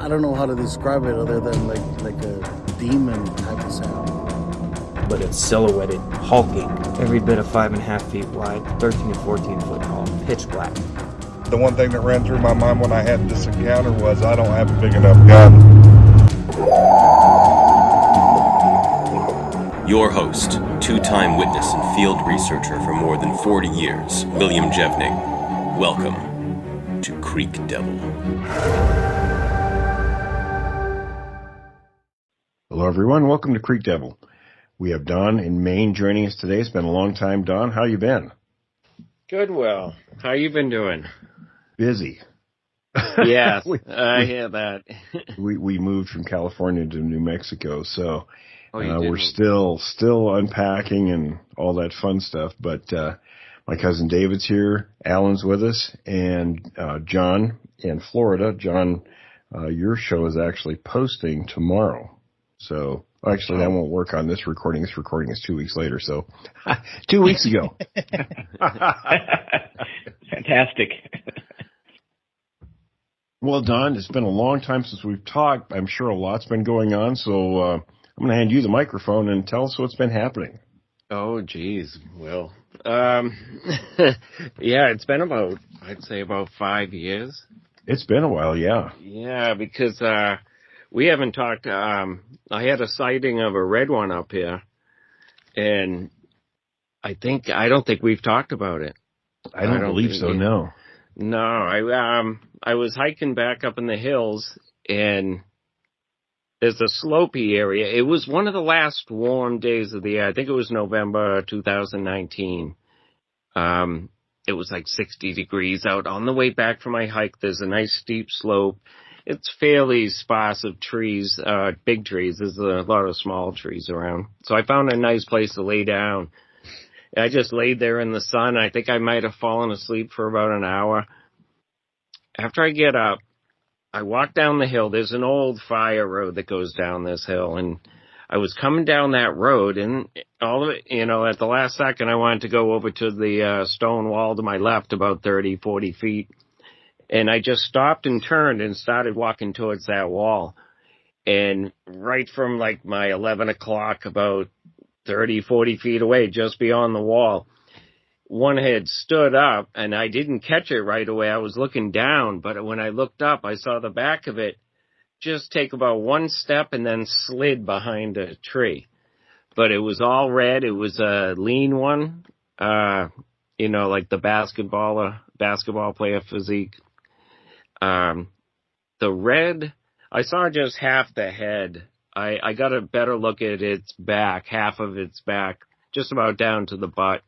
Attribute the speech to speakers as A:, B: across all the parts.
A: I don't know how to describe it other than like a demon type of sound.
B: But it's silhouetted, hulking, every bit of 5.5 feet wide, 13 to 14 foot tall, pitch black.
C: The one thing that ran through my mind when I had this encounter was I don't have a big enough gun.
D: Your host, two-time witness and field researcher for more than 40 years, William Jevning. Welcome to Creek Devil.
E: Hello, everyone. Welcome to Creek Devil. We have Don in Maine joining us today. It's been a long time, Don. How you been?
F: Good, Will. How you been doing?
E: Busy.
F: Yes, I hear that.
E: we moved from California to New Mexico, so we're still unpacking and all that fun stuff. But my cousin David's here, Alan's with us, and John in Florida. John, your show is actually posting tomorrow. So actually, that won't work on this recording. This recording is 2 weeks later, so 2 weeks ago.
G: Fantastic.
E: Well, Don, it's been a long time since we've talked. I'm sure a lot's been going on, so I'm going to hand you the microphone and tell us what's been happening.
F: Oh, geez, Will. Yeah, it's been I'd say about 5 years.
E: It's been a while, yeah.
F: Yeah, because we haven't talked. I had a sighting of a red one up here, and I don't think we've talked about it.
E: I don't believe so, no.
F: No, I was hiking back up in the hills, and there's a slopey area. It was one of the last warm days of the year. I think it was November 2019. It was like 60 degrees out. On the way back from my hike, there's a nice steep slope. It's fairly sparse of trees, big trees. There's a lot of small trees around. So I found a nice place to lay down. I just laid there in the sun. I think I might have fallen asleep for about an hour. After I get up, I walk down the hill. There's an old fire road that goes down this hill, and I was coming down that road, and all of it, at the last second, I wanted to go over to the stone wall to my left about 30, 40 feet, and I just stopped and turned and started walking towards that wall. And right from like my 11 o'clock, about 30, 40 feet away, just beyond the wall, one had stood up, and I didn't catch it right away. I was looking down, but when I looked up, I saw the back of it just take about one step and then slid behind a tree. But it was all red. It was a lean one, like the basketball player physique. The red, I saw just half the head. I got a better look at its back, half of its back, just about down to the butt.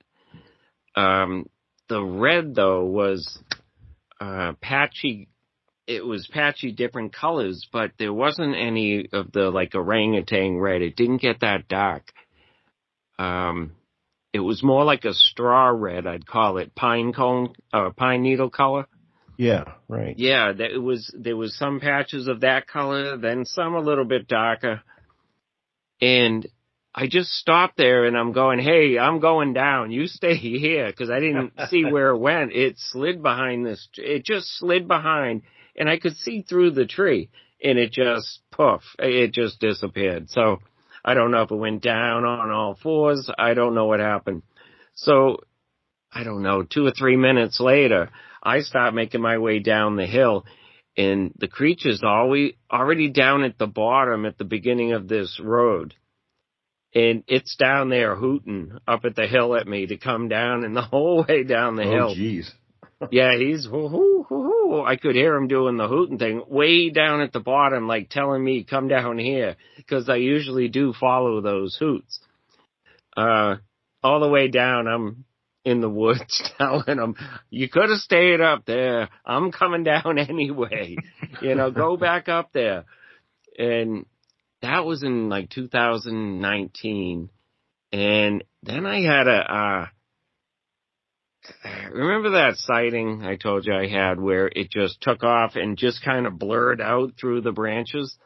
F: The red, though, was patchy. It was patchy different colors, but there wasn't any of the, like, orangutan red. It didn't get that dark. It was more like a straw red, I'd call it, pine needle color.
E: Yeah, right.
F: Yeah, there was some patches of that color, then some a little bit darker. And I just stopped there, and I'm going, hey, I'm going down. You stay here, because I didn't see where it went. It slid behind it just slid behind, and I could see through the tree, and it just, poof, it just disappeared. So I don't know if it went down on all fours. I don't know what happened. So, I don't know, 2 or 3 minutes later, I start making my way down the hill, and the creature's already down at the bottom at the beginning of this road. And it's down there hooting up at the hill at me to come down, and the whole way down the hill.
E: Oh, jeez.
F: Yeah, he's hoo-hoo. I could hear him doing the hooting thing way down at the bottom, like telling me, come down here, because I usually do follow those hoots. All the way down, I'm in the woods telling him, you could have stayed up there. I'm coming down anyway. Go back up there. And that was in like 2019. And then I had remember that sighting I told you I had where it just took off and just kind of blurred out through the branches?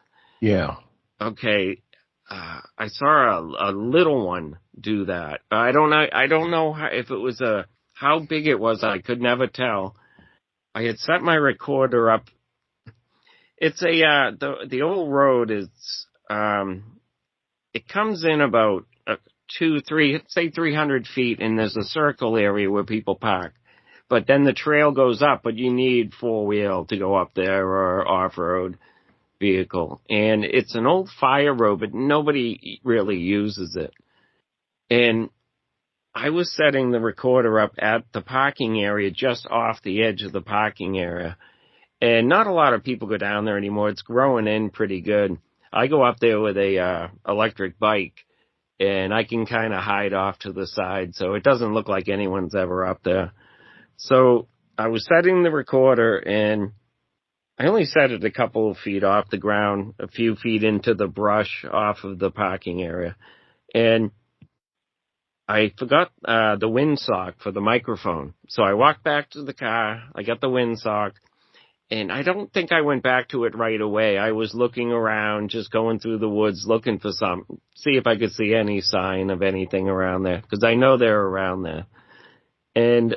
E: Yeah.
F: Okay. I saw a little one do that. I don't know if it was how big it was. I could never tell. I had set my recorder up It's the old road is, it comes in about 300 feet, and there's a circle area where people park. But then the trail goes up, but you need four-wheel to go up there or off-road vehicle. And it's an old fire road, but nobody really uses it. And I was setting the recorder up at the parking area just off the edge of the parking area. And not a lot of people go down there anymore. It's growing in pretty good. I go up there with a electric bike, and I can kind of hide off to the side, so it doesn't look like anyone's ever up there. So I was setting the recorder, and I only set it a couple of feet off the ground, a few feet into the brush off of the parking area. And I forgot the windsock for the microphone. So I walked back to the car. I got the windsock. And I don't think I went back to it right away. I was looking around, just going through the woods, looking for something, see if I could see any sign of anything around there, because I know they're around there. And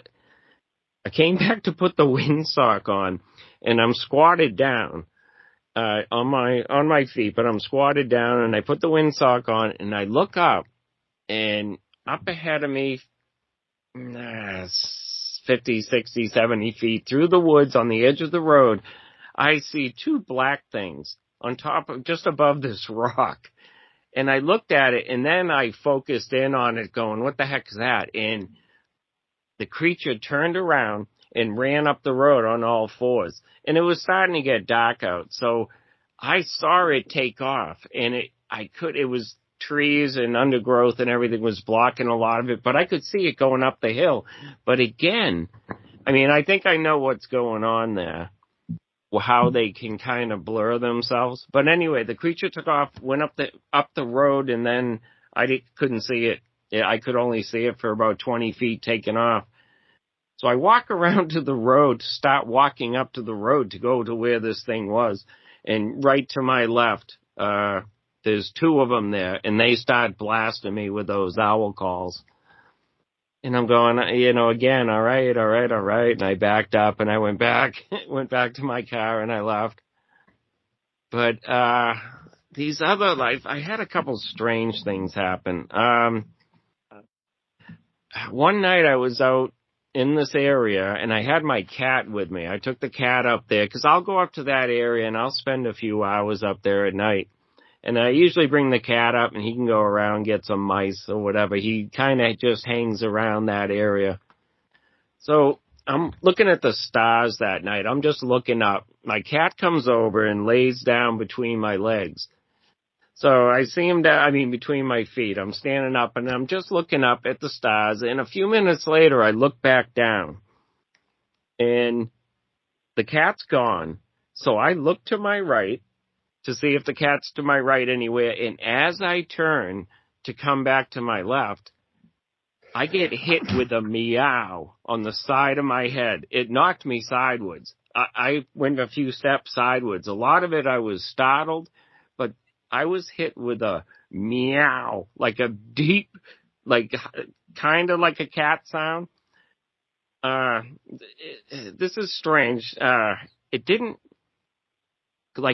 F: I came back to put the windsock on, and I'm squatted down on my feet, but I'm squatted down, and I put the windsock on, and I look up, and up ahead of me, 50, 60, 70 feet through the woods on the edge of the road, I see two black things on top of, just above this rock. And I looked at it, and then I focused in on it going, what the heck is that? And the creature turned around and ran up the road on all fours. And it was starting to get dark out. So I saw it take off, and it was trees and undergrowth and everything was blocking a lot of it, but I could see it going up the hill. But again, I mean, I think I know what's going on there, how they can kind of blur themselves. But anyway, the creature took off, went up the road, and then couldn't see it. I could only see it for about 20 feet taking off. So I walk around to the road, start walking up to the road to go to where this thing was. And right to my left, there's two of them there, and they start blasting me with those owl calls. And I'm going, again, all right. And I backed up, and I went back to my car, and I left. But these other I had a couple strange things happen. One night I was out in this area, and I had my cat with me. I took the cat up there, because I'll go up to that area, and I'll spend a few hours up there at night. And I usually bring the cat up, and he can go around, get some mice or whatever. He kind of just hangs around that area. So I'm looking at the stars that night. I'm just looking up. My cat comes over and lays down between my legs. So I see him between my feet. I'm standing up, and I'm just looking up at the stars. And a few minutes later, I look back down, and the cat's gone. So I look to my right to see if the cat's to my right anywhere. And as I turn to come back to my left, I get hit with a meow on the side of my head. It knocked me sideways. I went a few steps sideways. A lot of it I was startled, but I was hit with a meow, like a deep, kind of like a cat sound. This is strange. It didn't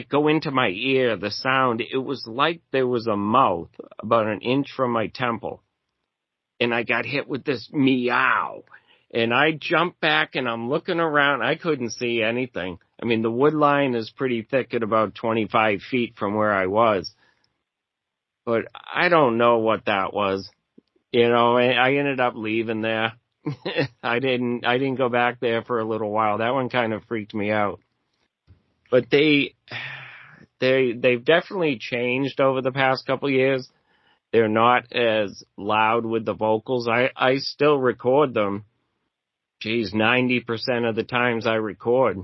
F: go into my ear, the sound. It was like there was a mouth about an inch from my temple. And I got hit with this meow. And I jumped back, and I'm looking around. I couldn't see anything. I mean, the wood line is pretty thick at about 25 feet from where I was. But I don't know what that was. I ended up leaving there. I didn't go back there for a little while. That one kind of freaked me out. But they've definitely changed over the past couple of years. They're not as loud with the vocals. I still record them. 90% of the times I record.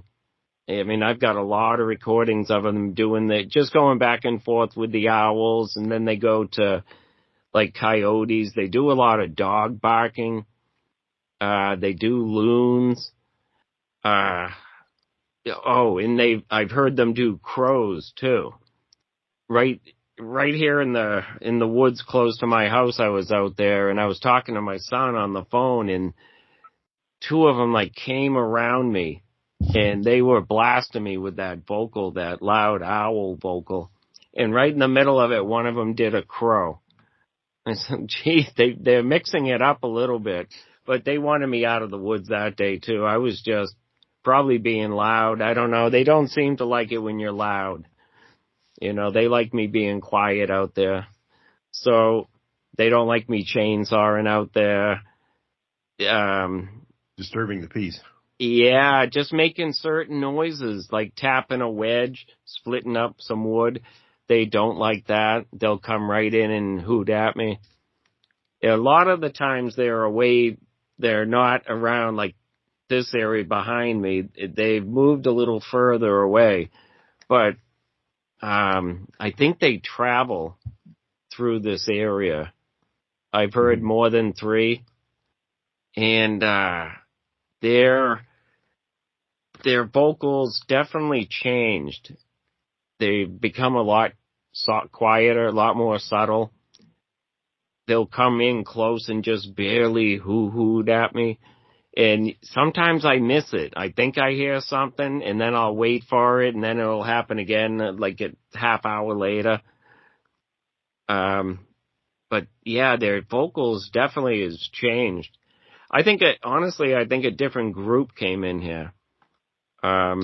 F: I mean, I've got a lot of recordings of them doing just going back and forth with the owls, and then they go to coyotes. They do a lot of dog barking. They do loons. And I've heard them do crows too. Right here in the woods close to my house, I was out there, and I was talking to my son on the phone, and two of them came around me and they were blasting me with that vocal, that loud owl vocal. And right in the middle of it, one of them did a crow. I said, gee, they're mixing it up a little bit, but they wanted me out of the woods that day too. I was just probably being loud. I don't know. They don't seem to like it when you're loud. You know, they like me being quiet out there. So they don't like me chainsawing out there.
E: Disturbing the peace.
F: Yeah, just making certain noises, like tapping a wedge, splitting up some wood. They don't like that. They'll come right in and hoot at me. A lot of the times they're away, they're not around like this area behind me. They've moved a little further away. But I think they travel through this area. I've heard more than 3. And their vocals definitely changed. They've become a lot quieter, a lot more subtle. They'll come in close and just barely hoo-hooed at me. And sometimes I miss it. I think I hear something, and then I'll wait for it, and then it'll happen again, like a half hour later. But yeah, their vocals definitely has changed. I think a different group came in here.
E: Yeah,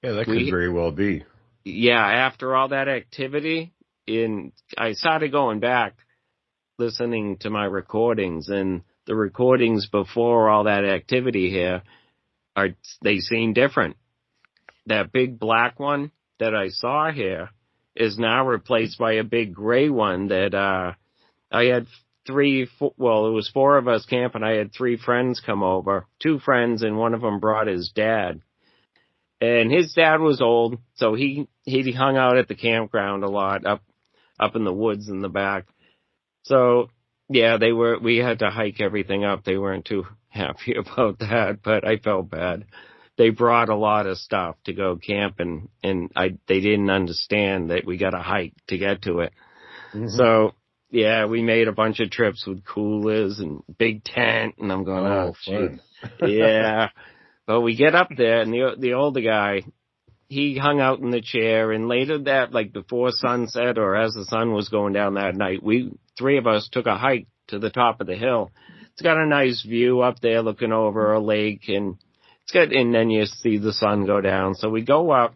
E: that could very well be.
F: Yeah, after all that activity, I started going back, listening to my recordings, and the recordings before all that activity here they seem different. That big black one that I saw here is now replaced by a big gray one that I had it was 4 of us camping. I had 3 friends come over, 2 friends, and one of them brought his dad. And his dad was old, so he hung out at the campground a lot up in the woods in the back. So yeah, we had to hike everything up. They weren't too happy about that, but I felt bad. They brought a lot of stuff to go camping, and they didn't understand that we got to hike to get to it. Mm-hmm. So yeah, we made a bunch of trips with coolers and big tent, and I'm going, oh fun. Yeah. But we get up there, and the older guy, he hung out in the chair, and later that, like before sunset or as the sun was going down that night, 3 of us took a hike to the top of the hill. It's got a nice view up there looking over a lake, and it's good, and then you see the sun go down. So we go up,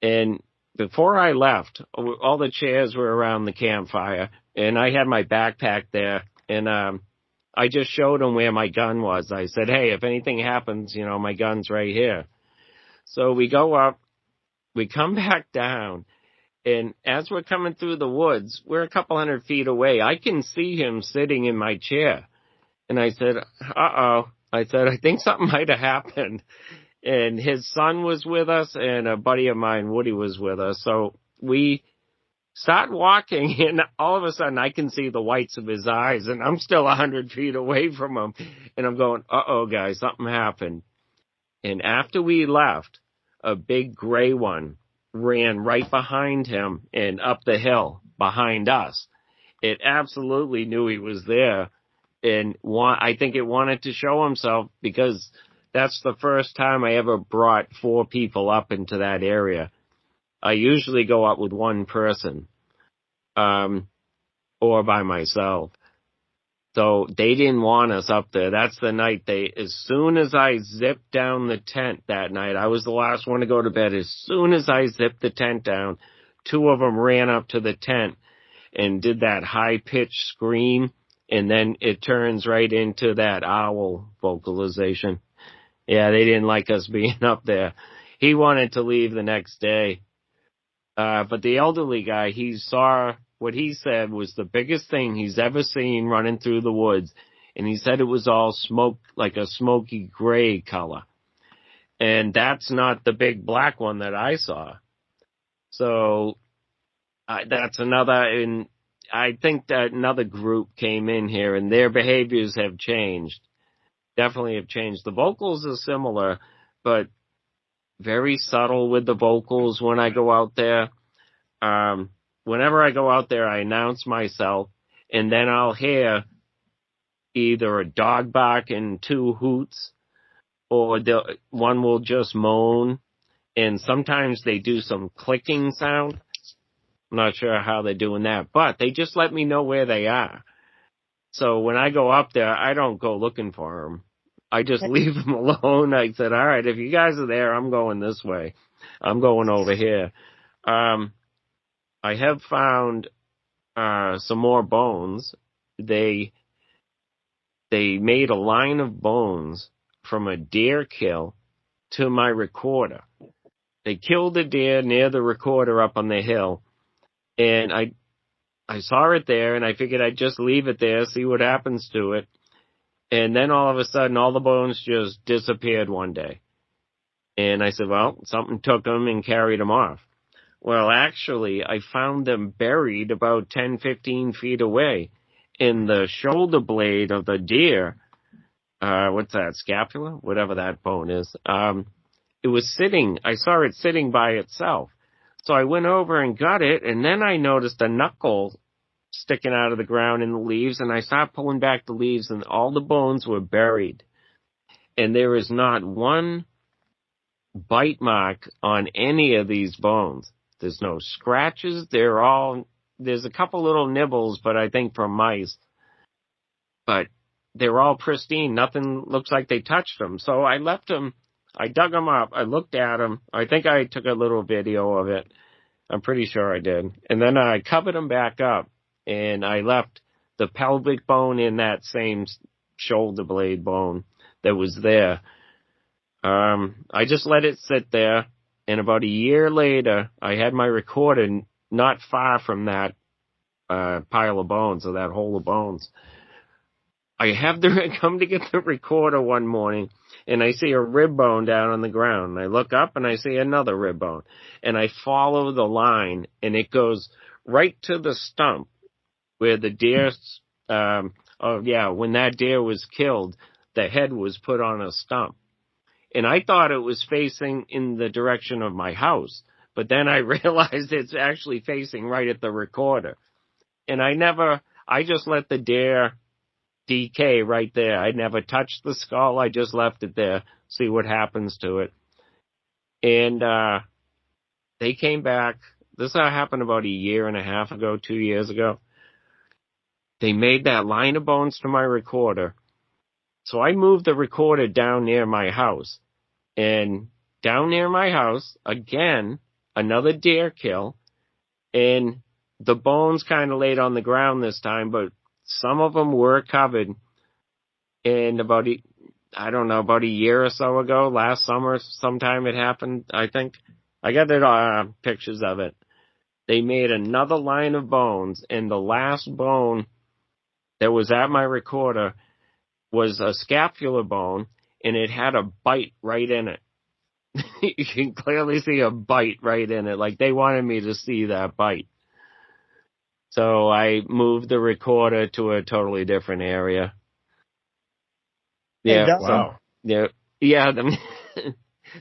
F: and before I left, all the chairs were around the campfire, and I had my backpack there, and I just showed him where my gun was. I said, hey, if anything happens, my gun's right here. So we go up, we come back down, and as we're coming through the woods, we're a couple 100 feet away. I can see him sitting in my chair. And I said, uh-oh. I said, I think something might have happened. And his son was with us, and a buddy of mine, Woody, was with us. So we start walking, and all of a sudden I can see the whites of his eyes, and I'm still 100 feet away from him. And I'm going, uh-oh, guys, something happened. And after we left, a big gray one ran right behind him and up the hill behind us. It absolutely knew he was there. And I think it wanted to show himself, because that's the first time I ever brought 4 people up into that area. I usually go up with 1 person, or by myself. So they didn't want us up there. That's the night as soon as I zipped down the tent that night, I was the last one to go to bed. As soon as I zipped the tent down, 2 of them ran up to the tent and did that high-pitched scream, and then it turns right into that owl vocalization. Yeah, they didn't like us being up there. He wanted to leave the next day. But the elderly guy, he saw what he said was the biggest thing he's ever seen running through the woods. And he said it was all smoke, like a smoky gray color. And that's not the big black one that I saw. So that's another, and I think that another group came in here, and their behaviors have changed. Definitely have changed. The vocals are similar, but very subtle with the vocals when I go out there. Whenever I go out there, I announce myself, and then I'll hear either a dog bark and 2 hoots, or one will just moan, and sometimes they do some clicking sound. I'm not sure how they're doing that, but they just let me know where they are. So when I go up there, I don't go looking for them. I just leave them alone. I said, all right, if you guys are there, I'm going this way. I'm going over here. I have found some more bones. They made a line of bones from a deer kill to my recorder. They killed a deer near the recorder up on the hill, and I saw it there, and I figured I'd just leave it there, see what happens to it. And then all of a sudden, all the bones just disappeared one day. And I said, well, something took them and carried them off. Well, actually, I found them buried about 10, 15 feet away in the shoulder blade of the deer. What's that, scapula? Whatever that bone is. It was sitting, I saw it sitting by itself. So I went over and got it, and then I noticed a knuckle sticking out of the ground in the leaves, and I started pulling back the leaves, and all the bones were buried. And there is not one bite mark on any of these bones. There's no scratches. There's a couple little nibbles, but I think from mice. But they're all pristine. Nothing looks like they touched them. So I left them. I dug them up. I looked at them. I think I took a little video of it. I'm pretty sure I did. And then I covered them back up, and I left the pelvic bone in that same shoulder blade bone that was there. I just let it sit there, and about a year later, I had my recorder not far from that pile of bones, or that hole of bones. I have come to get the recorder one morning, and I see a rib bone down on the ground. I look up, and I see another rib bone. And I follow the line, and it goes right to the stump where the deer, when that deer was killed, the head was put on a stump. And I thought it was facing in the direction of my house. But then I realized it's actually facing right at the recorder. And I just let the deer decay right there. I never touched the skull. I just left it there, see what happens to it. And they came back. This happened about a year and a half ago, 2 years ago. They made that line of bones to my recorder. So I moved the recorder down near my house. And down near my house, again, another deer kill. And the bones kind of laid on the ground this time, but some of them were covered. And about a year or so ago, last summer, sometime it happened, I think. I got pictures of it. They made another line of bones, and the last bone that was at my recorder was a scapular bone, and it had a bite right in it. You can clearly see a bite right in it. Like, they wanted me to see that bite. So I moved the recorder to a totally different area. Yeah.
C: Wow.
F: Yeah.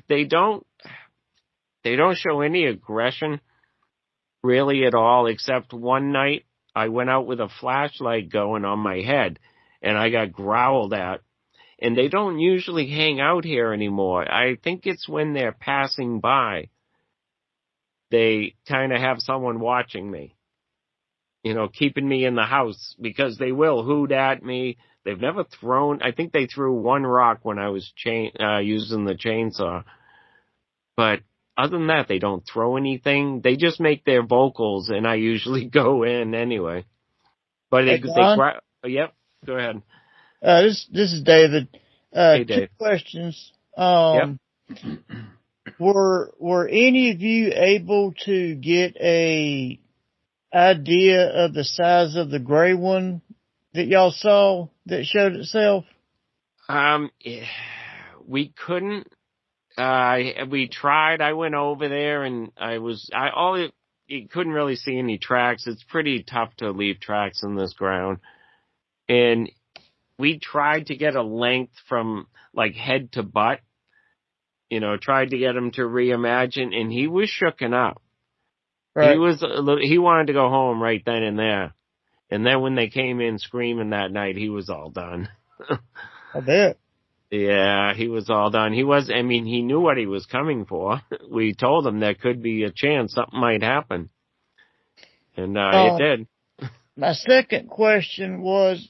F: They don't show any aggression really at all, except one night I went out with a flashlight going on my head, and I got growled at. And they don't usually hang out here anymore. I think it's when they're passing by, they kind of have someone watching me, keeping me in the house, because they will hoot at me. They've never I think they threw one rock when I was using the chainsaw. But other than that, they don't throw anything. They just make their vocals, and I usually go in anyway. But yep, go ahead.
G: This is David.
F: Hey, Dave.
G: 2 questions.
F: Yep.
G: Were any of you able to get a idea of the size of the gray one that y'all saw that showed itself?
F: We couldn't. We tried. I went over there, and you couldn't really see any tracks. It's pretty tough to leave tracks in this ground. And we tried to get a length from like head to butt, tried to get him to reimagine, and he was shooken up. Right. He wanted to go home right then and there. And then when they came in screaming that night, he was all done.
G: I bet.
F: Yeah, he was all done. He knew what he was coming for. We told him there could be a chance something might happen. And it did.
G: My second question was,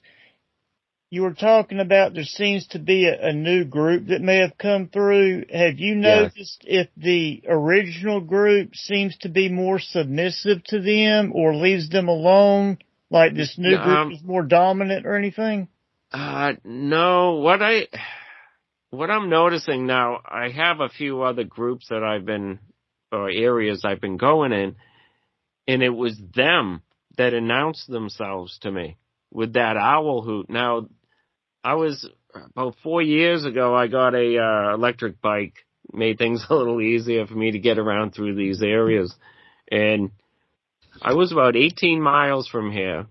G: you were talking about there seems to be a new group that may have come through. Have you noticed if the original group seems to be more submissive to them or leaves them alone, like this new group is more dominant or anything?
F: No. What I'm noticing now, I have a few other groups that areas I've been going in, and it was them that announced themselves to me with that owl hoot. Now, about 4 years ago, I got a electric bike, made things a little easier for me to get around through these areas. And I was about 18 miles from here,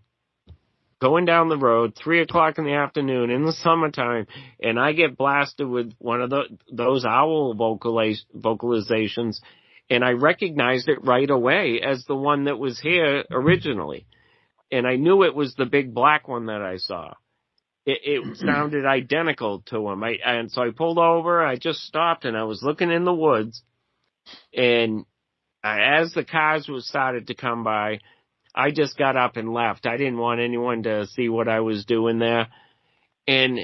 F: going down the road, 3 o'clock in the afternoon in the summertime, and I get blasted with one of those owl vocalizations, and I recognized it right away as the one that was here originally. And I knew it was the big black one that I saw. It sounded identical to him. And so I pulled over, I just stopped, and I was looking in the woods, and as the cars started to come by, I just got up and left. I didn't want anyone to see what I was doing there. And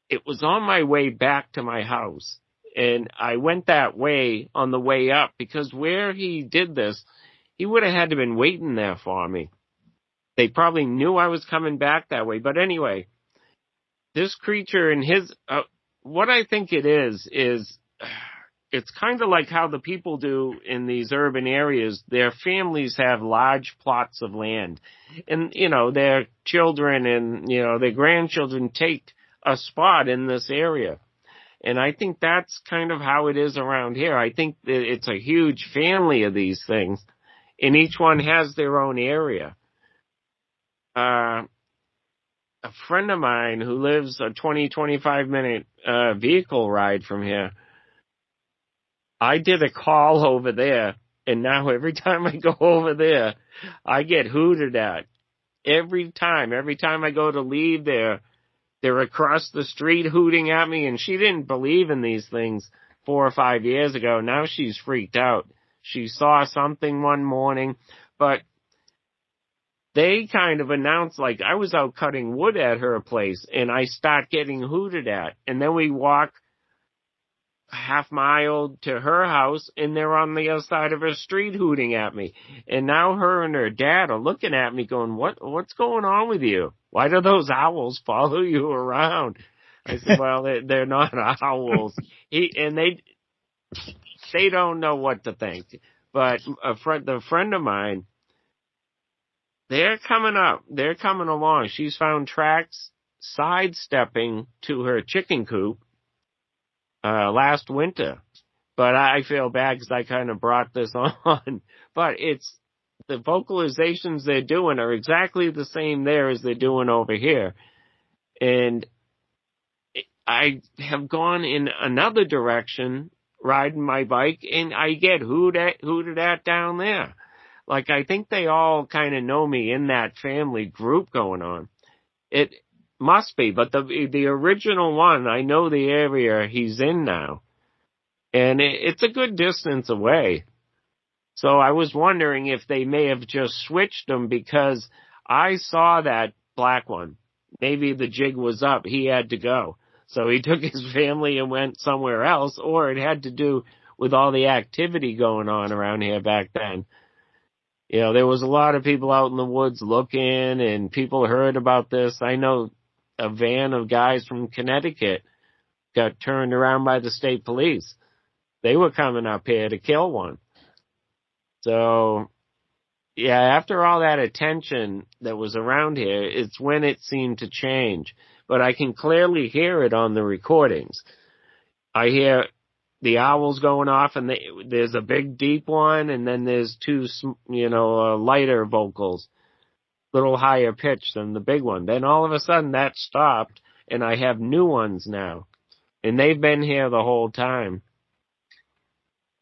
F: it was on my way back to my house. And I went that way on the way up because where he did this, he would have had to been waiting there for me. They probably knew I was coming back that way. But anyway, this creature and what I think it is it's kind of like how the people do in these urban areas. Their families have large plots of land, and, their children and, their grandchildren take a spot in this area. And I think that's kind of how it is around here. I think that it's a huge family of these things, and each one has their own area. A friend of mine who lives a 25 minute vehicle ride from here, I did a call over there, and now every time I go over there, I get hooted at. Every time I go to leave there, they're across the street hooting at me, and she didn't believe in these things 4 or 5 years ago. Now she's freaked out. She saw something one morning, but they kind of announced, like, I was out cutting wood at her place, and I start getting hooted at. And then we walk a half mile to her house, and they're on the other side of her street hooting at me. And now her and her dad are looking at me going, what's going on with you? Why do those owls follow you around? I said, well, they're not owls. They don't know what to think. But the friend of mine, they're coming up. They're coming along. She's found tracks sidestepping to her chicken coop last winter. But I feel bad because I kind of brought this on. But it's the vocalizations they're doing are exactly the same there as they're doing over here. And I have gone in another direction riding my bike, and I get hooted at down there. Like, I think they all kind of know me in that family group going on. It must be, but the original one, I know the area he's in now. And it's a good distance away. So I was wondering if they may have just switched them because I saw that black one. Maybe the jig was up. He had to go. So he took his family and went somewhere else, or it had to do with all the activity going on around here back then. There was a lot of people out in the woods looking, and people heard about this. I know a van of guys from Connecticut got turned around by the state police. They were coming up here to kill one. So, yeah, after all that attention that was around here, it's when it seemed to change. But I can clearly hear it on the recordings. I hear the owls going off, and there's a big deep one, and then there's two, lighter vocals, little higher pitch than the big one. Then all of a sudden that stopped, and I have new ones now, and they've been here the whole time.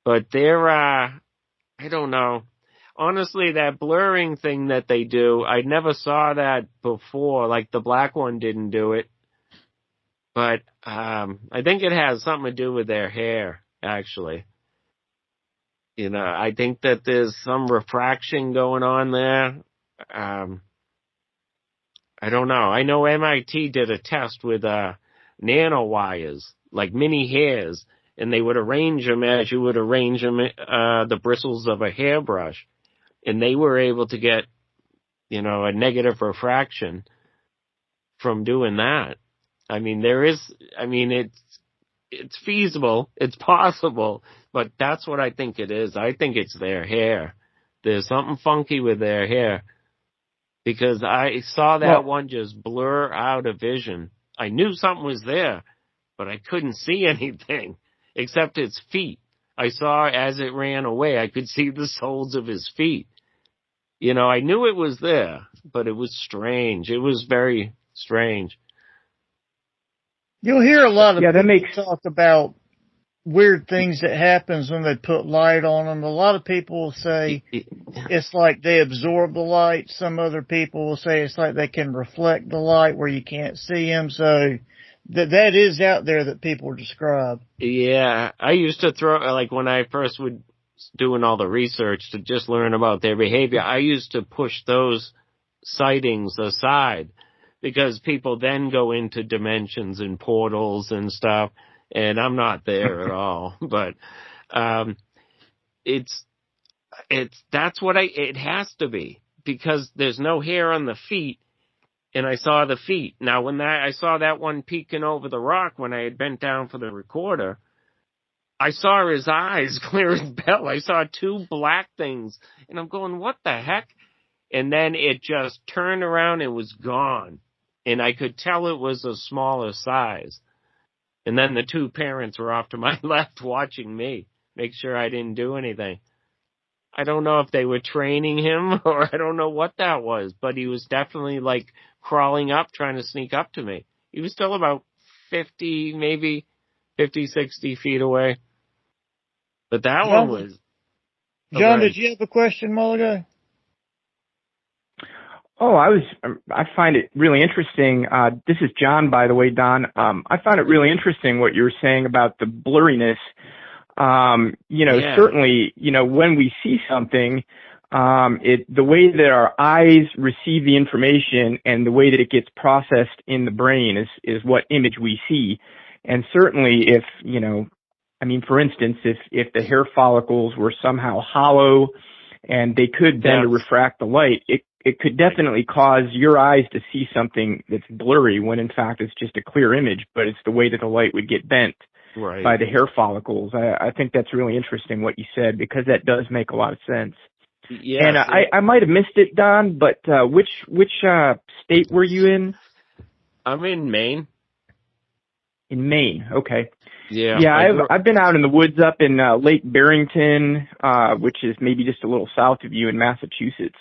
F: But they're, I don't know. Honestly, that blurring thing that they do, I never saw that before. Like, the black one didn't do it. But I think it has something to do with their hair, actually. You know, I think that there's some refraction going on there. I don't know. I know MIT did a test with nanowires, like mini hairs, and they would arrange them as you would arrange them, the bristles of a hairbrush. And they were able to get, you know, a negative refraction from doing that. I mean, it's feasible, it's possible, but that's what I think it is. I think it's their hair. There's something funky with their hair, because I saw that one just blur out of vision. I knew something was there, but I couldn't see anything except its feet. I saw as it ran away, I could see the soles of his feet. You know, I knew it was there, but it was strange. It was very strange.
G: You'll hear a lot of people talk about weird things that happens when they put light on them. A lot of people will say it's like they absorb the light. Some other people will say it's like they can reflect the light where you can't see them. So that is out there that people describe.
F: Yeah, I used to like when I first was doing all the research to just learn about their behavior, I used to push those sightings aside, because people then go into dimensions and portals and stuff, and I'm not there at all. But that's what it has to be, because there's no hair on the feet, and I saw the feet. Now, when I saw that one peeking over the rock when I had bent down for the recorder, I saw his eyes clear as bell. I saw two black things, and I'm going, what the heck? And then it just turned around and was gone. And I could tell it was a smaller size. And then the two parents were off to my left watching me, make sure I didn't do anything. I don't know if they were training him, or I don't know what that was, but he was definitely like crawling up, trying to sneak up to me. He was still about 50, maybe 50, 60 feet away. But that one was...
G: John, did you have a question a while ago?
B: Oh, I find it really interesting. This is John, by the way, Don. I find it really interesting what you were saying about the blurriness. Certainly, when we see something, the way that our eyes receive the information and the way that it gets processed in the brain is what image we see. And certainly if, for instance, if the hair follicles were somehow hollow and they could bend to refract the light, it could definitely cause your eyes to see something that's blurry when in fact it's just a clear image, but it's the way that the light would get bent by the hair follicles. I think that's really interesting what you said, because that does make a lot of sense.
F: Yeah,
B: and I might have missed it, Don, but which state were you in?
F: I'm in Maine.
B: In Maine, okay.
F: Yeah.
B: I've been out in the woods up in Lake Barrington, which is maybe just a little south of you in Massachusetts.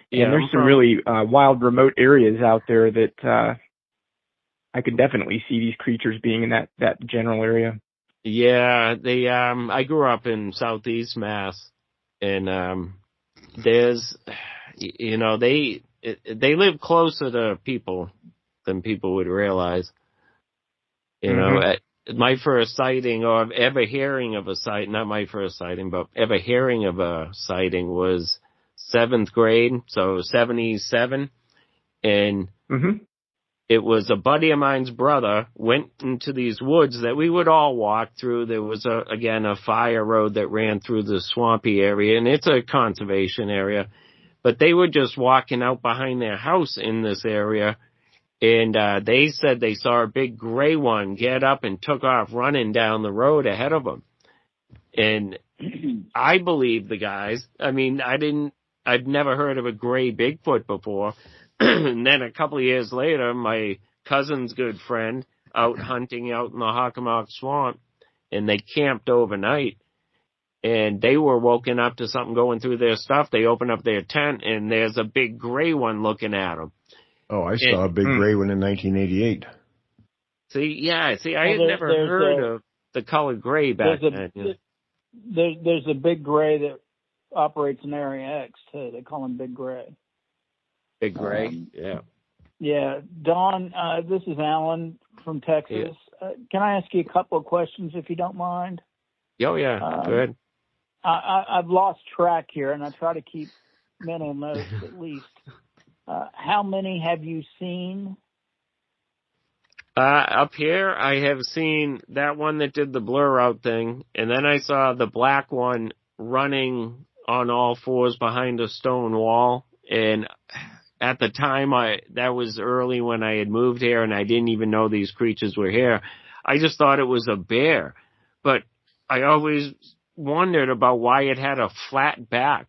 B: Yeah, and there's some really wild, remote areas out there that I could definitely see these creatures being in that general area.
F: Yeah, I grew up in Southeast Mass, and there's, they live closer to people than people would realize. My first sighting, or ever hearing of a sighting, not my first sighting, but ever hearing of a sighting was 7th grade, so 1977, and it was a buddy of mine's brother went into these woods that we would all walk through. There was a fire road that ran through the swampy area, and it's a conservation area, but they were just walking out behind their house in this area, and they said they saw a big gray one get up and took off running down the road ahead of them. And I believe the guys. I mean, I'd never heard of a gray Bigfoot before. And then a couple of years later, my cousin's good friend out hunting out in the Hockomock Swamp, and they camped overnight. And they were woken up to something going through their stuff. They open up their tent, and there's a big gray one looking at them.
E: Oh, I saw a big gray one in 1988.
F: I had never heard of the color gray back then.
H: There's a big gray that operates in Area X, too. They call him Big Gray.
F: Big Gray, yeah.
H: Yeah, Don, this is Alan from Texas. Can I ask you a couple of questions if you don't mind?
F: Oh, yeah, go ahead.
H: I've lost track here, and I try to keep mental notes at least. How many have you seen?
F: Up here, I have seen that one that did the blur out thing, and then I saw the black one running on all fours behind a stone wall. And at the time, that was early when I had moved here, and I didn't even know these creatures were here. I just thought it was a bear, but I always wondered about why it had a flat back,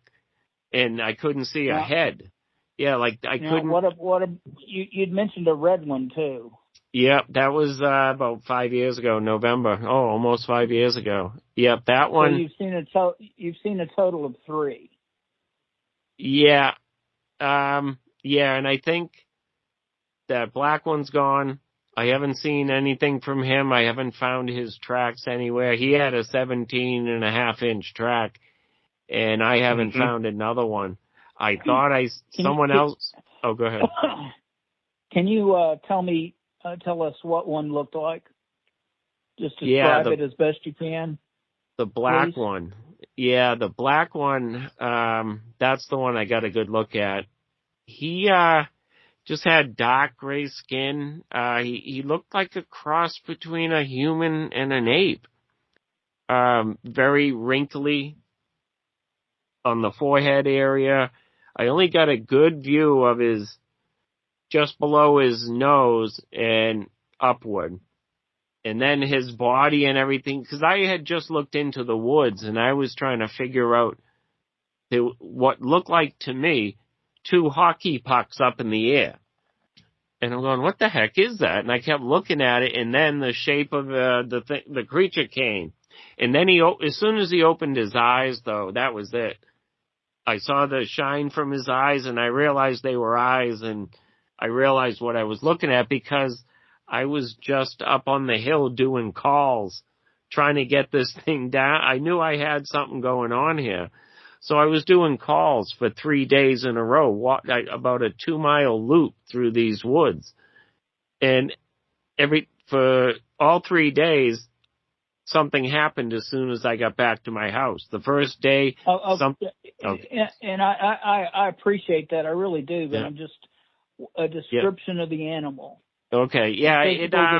F: and I couldn't see a head. Yeah, like I couldn't.
H: You'd mentioned a red one too.
F: Yep, that was about 5 years ago, November. Oh, almost 5 years ago. Yep, that one.
H: So you've seen a total of 3.
F: Yeah, yeah, and I think that black one's gone. I haven't seen anything from him. I haven't found his tracks anywhere. He had a 17.5-inch track, and I haven't found another one. I thought someone else. Oh, go ahead.
H: Can you tell us what one looked like? Just describe it as best you can.
F: The black
H: please.
F: One. Yeah, the black one, that's the one I got a good look at. He just had dark gray skin. He looked like a cross between a human and an ape. Very wrinkly on the forehead area. I only got a good view of just below his nose and upward. And then his body and everything, because I had just looked into the woods and I was trying to figure out what looked like to me 2 hockey pucks up in the air. And I'm going, what the heck is that? And I kept looking at it, and then the shape of the creature came. And then as soon as he opened his eyes, though, that was it. I saw the shine from his eyes, and I realized they were eyes, and I realized what I was looking at because I was just up on the hill doing calls, trying to get this thing down. I knew I had something going on here. So I was doing calls for 3 days in a row, about a 2-mile loop through these woods. And for all 3 days, something happened as soon as I got back to my house. The first day,
H: and I appreciate that. I really do, but I'm just a description of the animal.
F: Okay, yeah.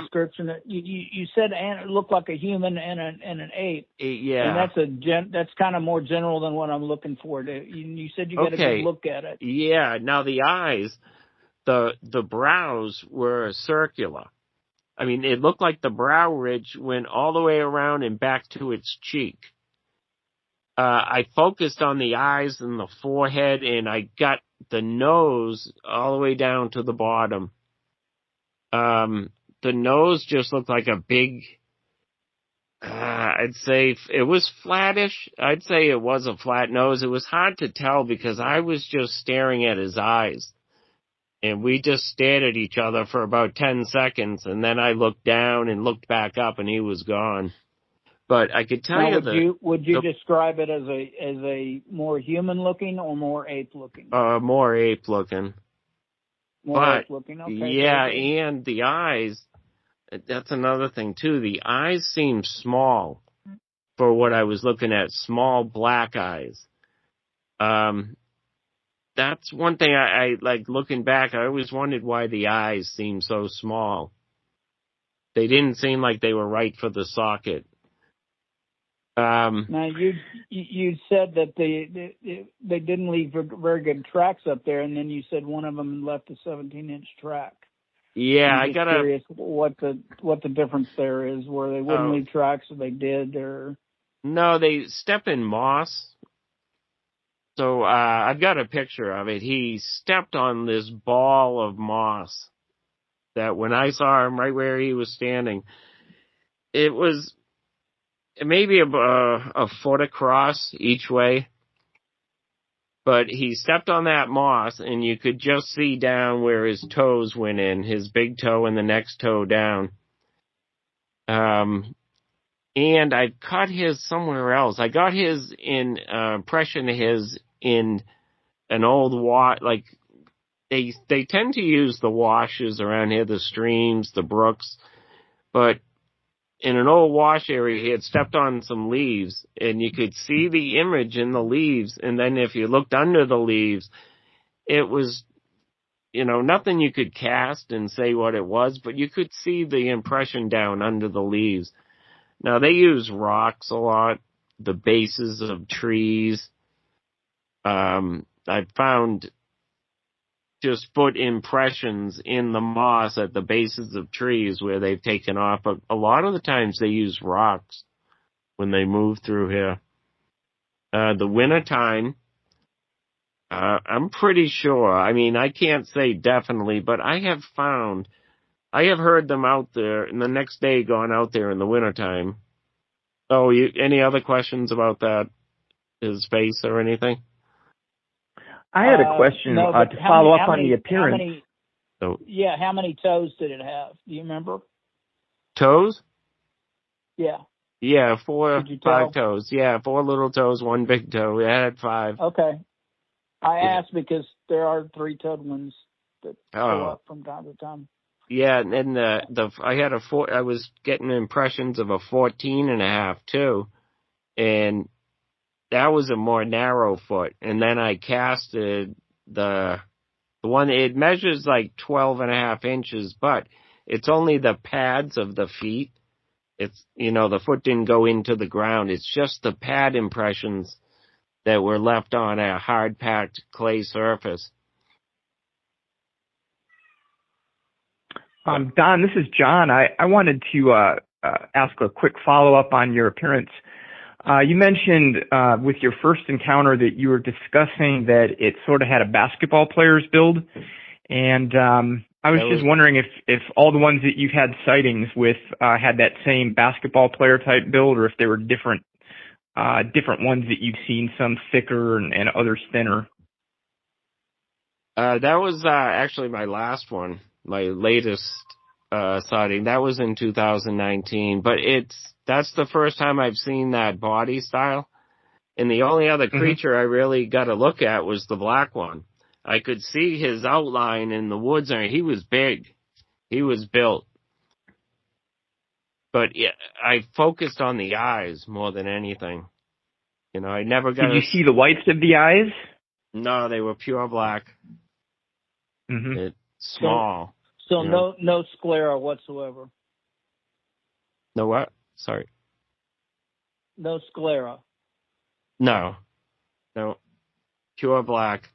H: Description. You said it looked like a human and an ape.
F: Yeah.
H: And that's kind of more general than what I'm looking for. You said you got a good look at it.
F: Yeah. Now the eyes, the brows were circular. I mean, it looked like the brow ridge went all the way around and back to its cheek. I focused on the eyes and the forehead, and I got the nose all the way down to the bottom. The nose just looked like a big, I'd say it was flattish. I'd say it was a flat nose. It was hard to tell because I was just staring at his eyes. And we just stared at each other for about 10 seconds, and then I looked down and looked back up, and he was gone. But I could tell
H: would you describe it as a more human looking or more ape looking?
F: More ape looking.
H: Ape looking. Okay.
F: Yeah, and the eyes. That's another thing too. The eyes seem small for what I was looking at. Small black eyes. That's one thing I like looking back. I always wondered why the eyes seemed so small. They didn't seem like they were right for the socket.
H: Now you said that they didn't leave very good tracks up there, and then you said one of them left a 17-inch track.
F: Yeah,
H: I'm just curious what the difference there is, where they wouldn't leave tracks, or they did, or
F: no, they step in moss. So I've got a picture of it. He stepped on this ball of moss that when I saw him right where he was standing, it was maybe a foot across each way. But he stepped on that moss, and you could just see down where his toes went in, his big toe and the next toe down. And I caught his somewhere else. I got his impression of his in an old they tend to use the washes around here, the streams, the brooks, but in an old wash area, he had stepped on some leaves, and you could see the image in the leaves, and then if you looked under the leaves, it was, nothing you could cast and say what it was, but you could see the impression down under the leaves. Now, they use rocks a lot, the bases of trees. I found just foot impressions in the moss at the bases of trees where they've taken off. But a lot of the times they use rocks when they move through here. The wintertime, I'm pretty sure. I mean, I can't say definitely, but I have heard them out there, and the next day gone out there in the wintertime. Oh, any other questions about that? His face or anything?
B: I had a question to follow up on the appearance.
H: How many toes did it have? Do you remember?
F: Toes?
H: Yeah.
F: Yeah, 4, 5 toes. Yeah, 4 little toes, 1 big toe. Yeah, it had 5.
H: Okay. I asked because there are 3-toed ones that show up from time to time.
F: Yeah, and I was getting impressions of a 14.5 too, and that was a more narrow foot. And then I casted the one, it measures like 12.5 inches, but it's only the pads of the feet. It's, the foot didn't go into the ground. It's just the pad impressions that were left on a hard-packed clay surface.
B: Don, this is John. I wanted to ask a quick follow-up on your appearance. You mentioned with your first encounter that you were discussing that it sort of had a basketball player's build, and I was just wondering if all the ones that you've had sightings with had that same basketball player type build, or if they were different ones that you've seen, some thicker and others thinner.
F: That was actually my last one, my latest sighting. That was in 2019, but that's the first time I've seen that body style. And the only other creature I really got to look at was the black one. I could see his outline in the woods, and he was big. He was built. But I focused on the eyes more than anything. I never got.
B: Did you see the whites of the eyes?
F: No, they were pure black.
B: Mm-hmm.
F: It's small.
H: So no sclera whatsoever.
F: No what? Sorry.
H: No sclera.
F: No. Pure black.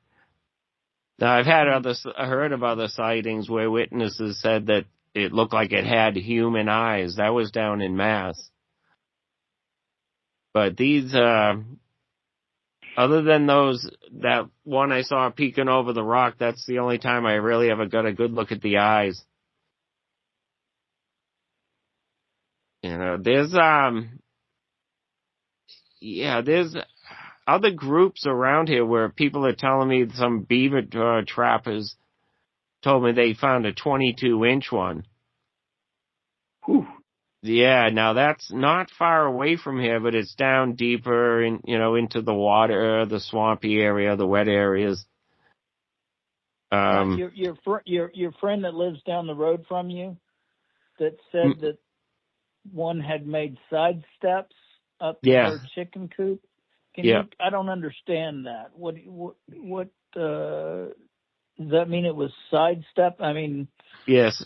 F: Now, I've heard of other sightings where witnesses said that it looked like it had human eyes. That was down in Mass. But these, other than that one I saw peeking over the rock, that's the only time I really ever got a good look at the eyes. There's other groups around here where people are telling me some beaver trappers told me they found a 22-inch one.
B: Whew.
F: Yeah, now that's not far away from here, but it's down deeper into the water, the swampy area, the wet areas.
H: Your friend that lives down the road from you that said that one had made side steps up to her chicken coop. I don't understand that. What does that mean? It was sidestep? I mean,
F: yes,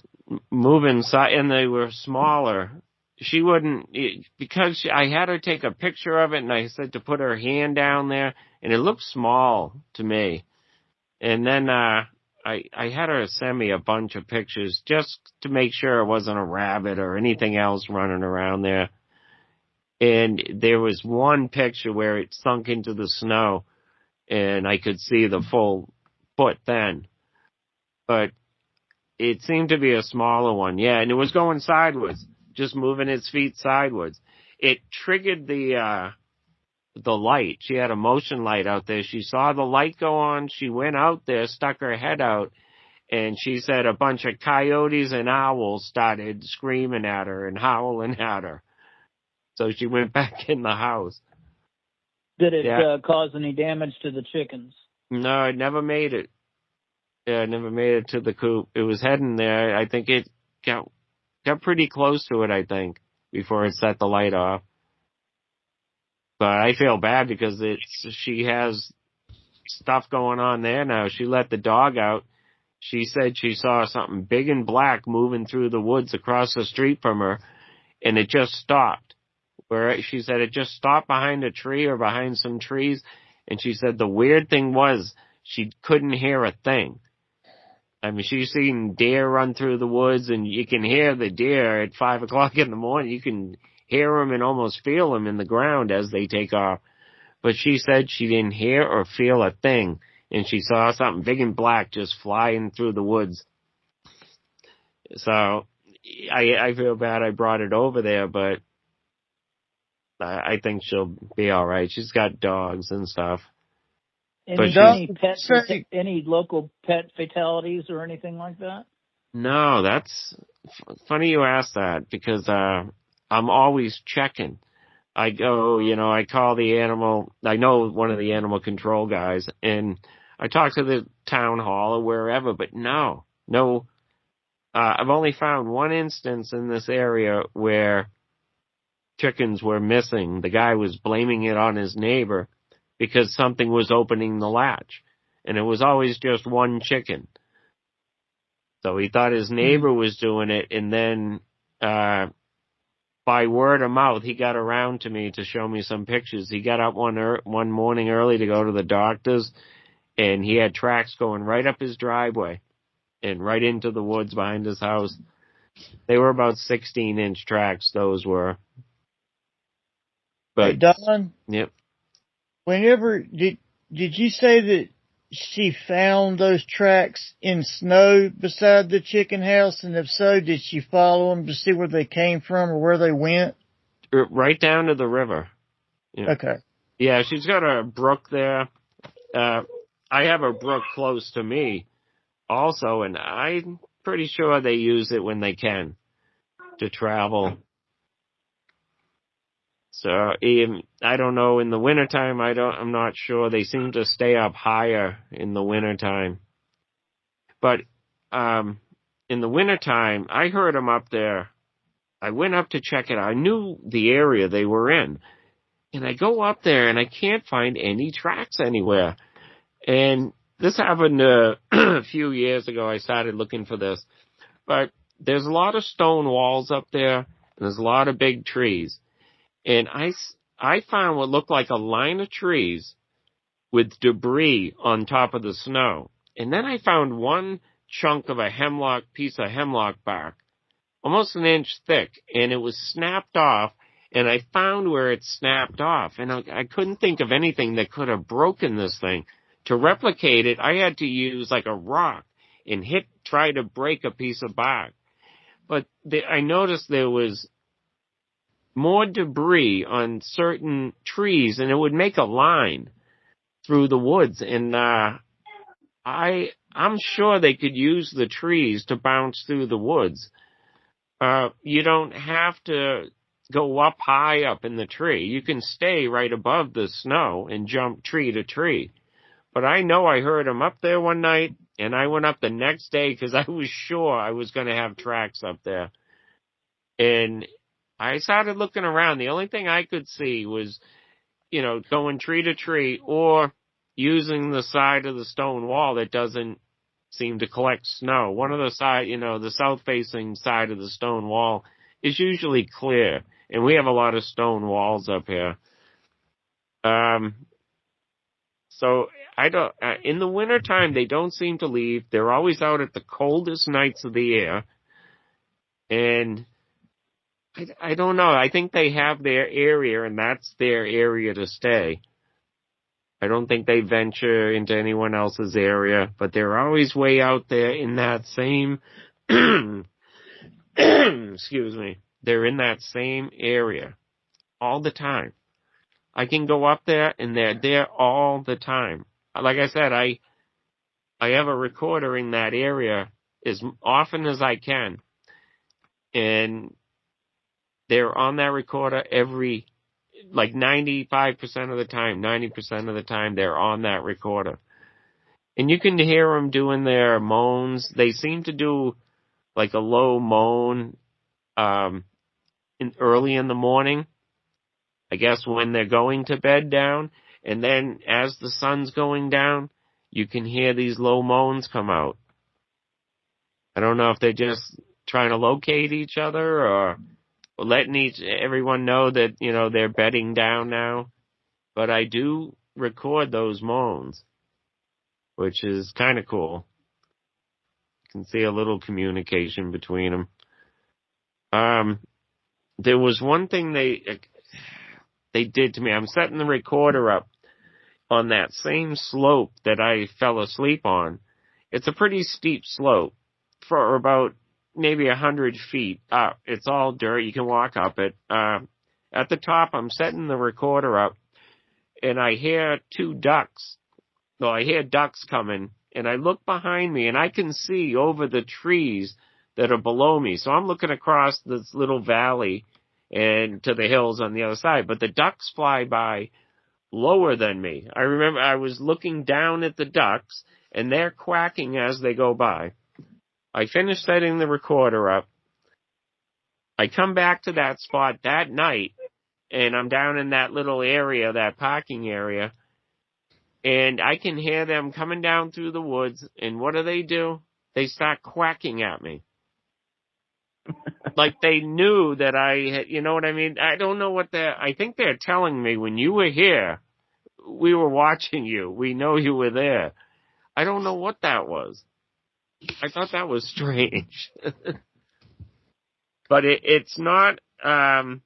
F: moving side, and they were smaller. She wouldn't, because I had her take a picture of it, and I said to put her hand down there, and it looked small to me. And then I had her send me a bunch of pictures just to make sure it wasn't a rabbit or anything else running around there. And there was one picture where it sunk into the snow, and I could see the full foot then. But it seemed to be a smaller one, and it was going sideways, just moving its feet sideways. It triggered the light. She had a motion light out there. She saw the light go on. She went out there, stuck her head out, and she said a bunch of coyotes and owls started screaming at her and howling at her. So she went back in the house.
H: Did it cause any damage to the chickens?
F: No, it never made it. never made it to the coop. It was heading there. I think it got pretty close to it, I think, before it set the light off. But I feel bad because she has stuff going on there now. She let the dog out. She said she saw something big and black moving through the woods across the street from her, and it just stopped. Where she said it just stopped behind a tree or behind some trees, and she said the weird thing was she couldn't hear a thing. I mean, she's seen deer run through the woods, and you can hear the deer at 5 o'clock in the morning. You can hear them and almost feel them in the ground as they take off. But she said she didn't hear or feel a thing, and she saw something big and black just flying through the woods. So I feel bad I brought it over there, but I think she'll be all right. She's got dogs and stuff.
H: Any local pet fatalities or anything like that?
F: No, that's funny you ask that, because I'm always checking. I go, I call the animal, I know one of the animal control guys, and I talk to the town hall or wherever, but no. I've only found one instance in this area where chickens were missing. The guy was blaming it on his neighbor because something was opening the latch, and it was always just one chicken. So he thought his neighbor was doing it, and then by word of mouth, he got around to me to show me some pictures. He got up one morning early to go to the doctor's, and he had tracks going right up his driveway and right into the woods behind his house. They were about 16-inch tracks, those were. But,
G: hey, Don?
F: Yep.
G: Whenever, did you say that she found those tracks in snow beside the chicken house? And if so, did she follow them to see where they came from or where they went?
F: Right down to the river. Yeah.
G: Okay.
F: Yeah, she's got a brook there. I have a brook close to me also, and I'm pretty sure they use it when they can to travel. So I don't know, in the wintertime, I'm not sure. They seem to stay up higher in the wintertime. But in the wintertime, I heard them up there. I went up to check it out. I knew the area they were in. And I go up there, and I can't find any tracks anywhere. And this happened a few years ago. I started looking for this. But there's a lot of stone walls up there, and there's a lot of big trees. And I found what looked like a line of trees with debris on top of the snow. And then I found one chunk of a piece of hemlock bark, almost an inch thick, and it was snapped off, and I found where it snapped off. And I couldn't think of anything that could have broken this thing. To replicate it, I had to use like a rock and try to break a piece of bark. But I noticed there was more debris on certain trees, and it would make a line through the woods. And I'm sure they could use the trees to bounce through the woods. You don't have to go up high up in the tree. You can stay right above the snow and jump tree to tree. But I know I heard them up there one night, and I went up the next day because I was sure I was going to have tracks up there. And I started looking around. The only thing I could see was, going tree to tree or using the side of the stone wall that doesn't seem to collect snow. One of the side, the south-facing side of the stone wall is usually clear, and we have a lot of stone walls up here. So I don't. In the wintertime, they don't seem to leave. They're always out at the coldest nights of the year, and I don't know. I think they have their area, and that's their area to stay. I don't think they venture into anyone else's area, but they're always way out there in that same, excuse me, they're in that same area all the time. I can go up there, and they're there all the time. Like I said, I have a recorder in that area as often as I can, and they're on that recorder 95% of the time, 90% of the time, they're on that recorder. And you can hear them doing their moans. They seem to do like a low moan early in the morning, I guess when they're going to bed down. And then as the sun's going down, you can hear these low moans come out. I don't know if they're just trying to locate each other or letting everyone know that, they're bedding down now. But I do record those moans, which is kind of cool. You can see a little communication between them. There was one thing they did to me. I'm setting the recorder up on that same slope that I fell asleep on. It's a pretty steep slope for about maybe 100 feet up. It's all dirt. You can walk up it. At the top, I'm setting the recorder up, and I hear two ducks. Well, I hear ducks coming, and I look behind me, and I can see over the trees that are below me. So I'm looking across this little valley and to the hills on the other side. But the ducks fly by lower than me. I remember I was looking down at the ducks, and they're quacking as they go by. I finish setting the recorder up. I come back to that spot that night, and I'm down in that little area, that parking area, and I can hear them coming down through the woods, and what do? They start quacking at me. Like they knew that you know what I mean? I don't know I think they're telling me when you were here, we were watching you. We know you were there. I don't know what that was. I thought that was strange. But it's not, yeah,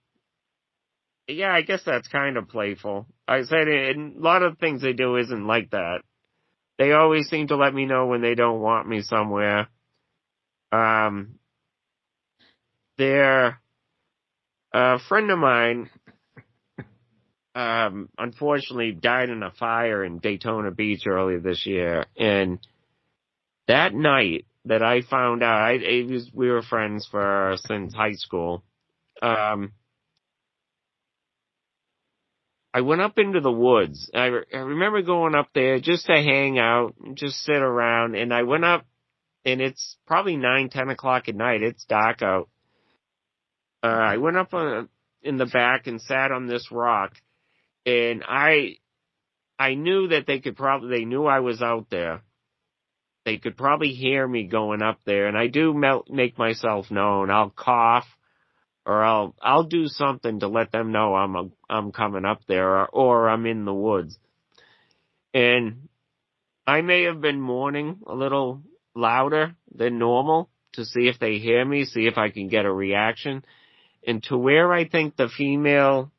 F: I guess that's kind of playful. I said a lot of things they do isn't like that. They always seem to let me know when they don't want me somewhere. A friend of mine, unfortunately died in a fire in Daytona Beach earlier this year. And that night that I found out, we were friends since high school. I went up into the woods. I remember going up there just to hang out, just sit around. And I went up, and it's probably 9-10 o'clock at night. It's dark out. I went up in the back and sat on this rock, and I knew that they knew I was out there. They could probably hear me going up there, and I do make myself known. I'll cough, or I'll do something to let them know I'm coming up there, or I'm in the woods. And I may have been mourning a little louder than normal to see if they hear me, see if I can get a reaction. And to where I think the female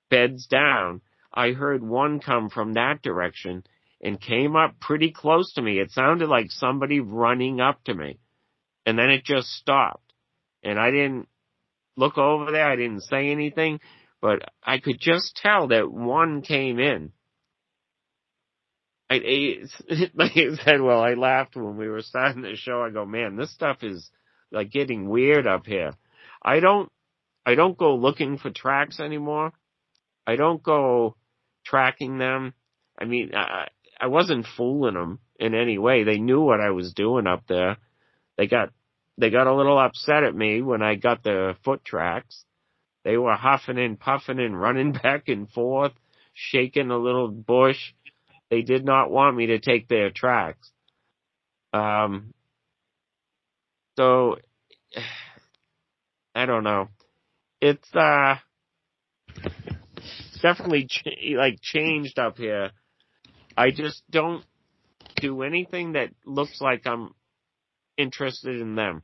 F: beds down, I heard one come from that direction and came up pretty close to me. It sounded like somebody running up to me. And then it just stopped. And I didn't look over there. I didn't say anything. But I could just tell that one came in. Like I said, well, I laughed when we were starting the show. I go, man, this stuff is like getting weird up here. I don't go looking for tracks anymore. I don't go tracking them. I mean, I wasn't fooling them in any way. They knew what I was doing up there. They got a little upset at me when I got the foot tracks. They were huffing and puffing and running back and forth, shaking a little bush. They did not want me to take their tracks. So, I don't know. It's definitely changed up here. I just don't do anything that looks like I'm interested in them.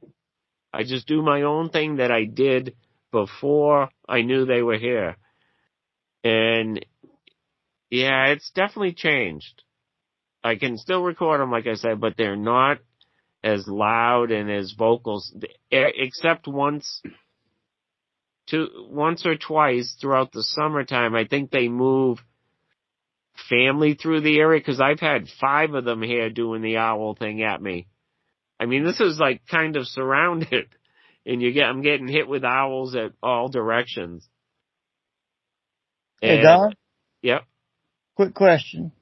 F: I just do my own thing that I did before I knew they were here. And yeah, it's definitely changed. I can still record them, like I said, but they're not as loud and as vocals, except once or twice throughout the summertime. I think they move family through the area, because I've had 5 of them here doing the owl thing at me. I mean, this is like kind of surrounded, and I'm getting hit with owls at all directions.
G: Hey, Don?
F: Yep.
G: Quick question.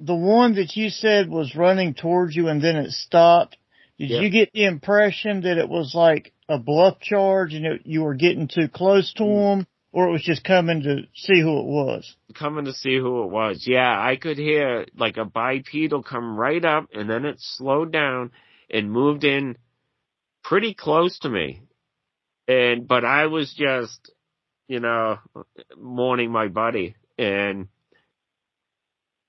G: the one that you said was running towards you and then it stopped, did you get the impression that it was like a bluff charge and you were getting too close to him, or it was just coming to see who it was?
F: Coming to see who it was. Yeah, I could hear like a bipedal come right up, and then it slowed down and moved in pretty close to me. But I was just, mourning my buddy, and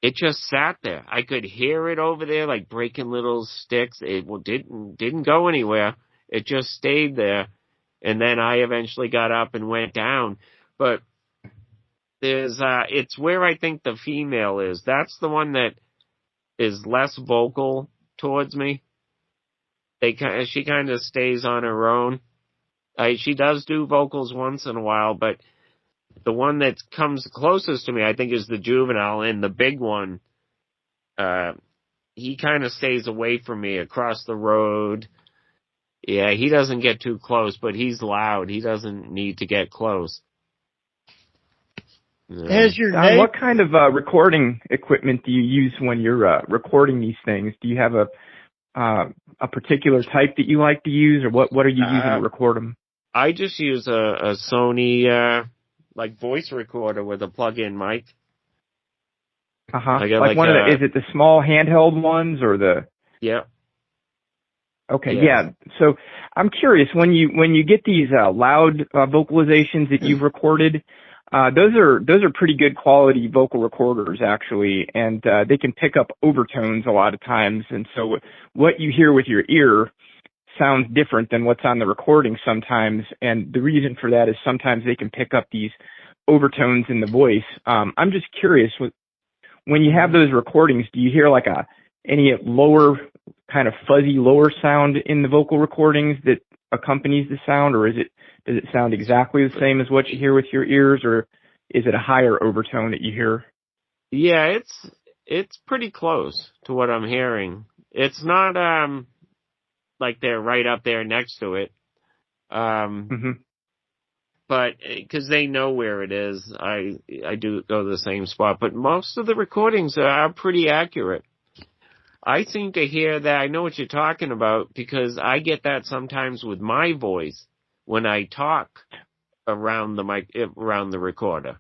F: it just sat there. I could hear it over there, like breaking little sticks. It didn't go anywhere. It just stayed there. And then I eventually got up and went down. But it's where I think the female is. That's the one that is less vocal towards me. She kind of stays on her own. She does do vocals once in a while, but the one that comes closest to me, I think, is the juvenile, and the big one, he kind of stays away from me across the road. Yeah, he doesn't get too close, but he's loud. He doesn't need to get close.
B: What kind of recording equipment do you use when you're recording these things? Do you have a particular type that you like to use, or what are you using to record them?
F: I just use a Sony voice recorder with a plug-in mic.
B: Like one of the, is it the small handheld ones or the?
F: Yeah.
B: Okay, yeah. So I'm curious, when you get these loud vocalizations that you've recorded, those are pretty good quality vocal recorders actually, and they can pick up overtones a lot of times. And so what you hear with your ear sounds different than what's on the recording sometimes. And the reason for that is sometimes they can pick up these overtones in the voice. I'm just curious, when you have those recordings, do you hear like any lower, kind of fuzzy lower sound in the vocal recordings that accompanies the sound, or does it sound exactly the same as what you hear with your ears, or is it a higher overtone that you hear?
F: Yeah, it's pretty close to what I'm hearing. It's not like they're right up there next to it. But because they know where it is, I do go to the same spot. But most of the recordings are pretty accurate. I seem to hear that. I know what you're talking about because I get that sometimes with my voice when I talk around the mic, around the recorder.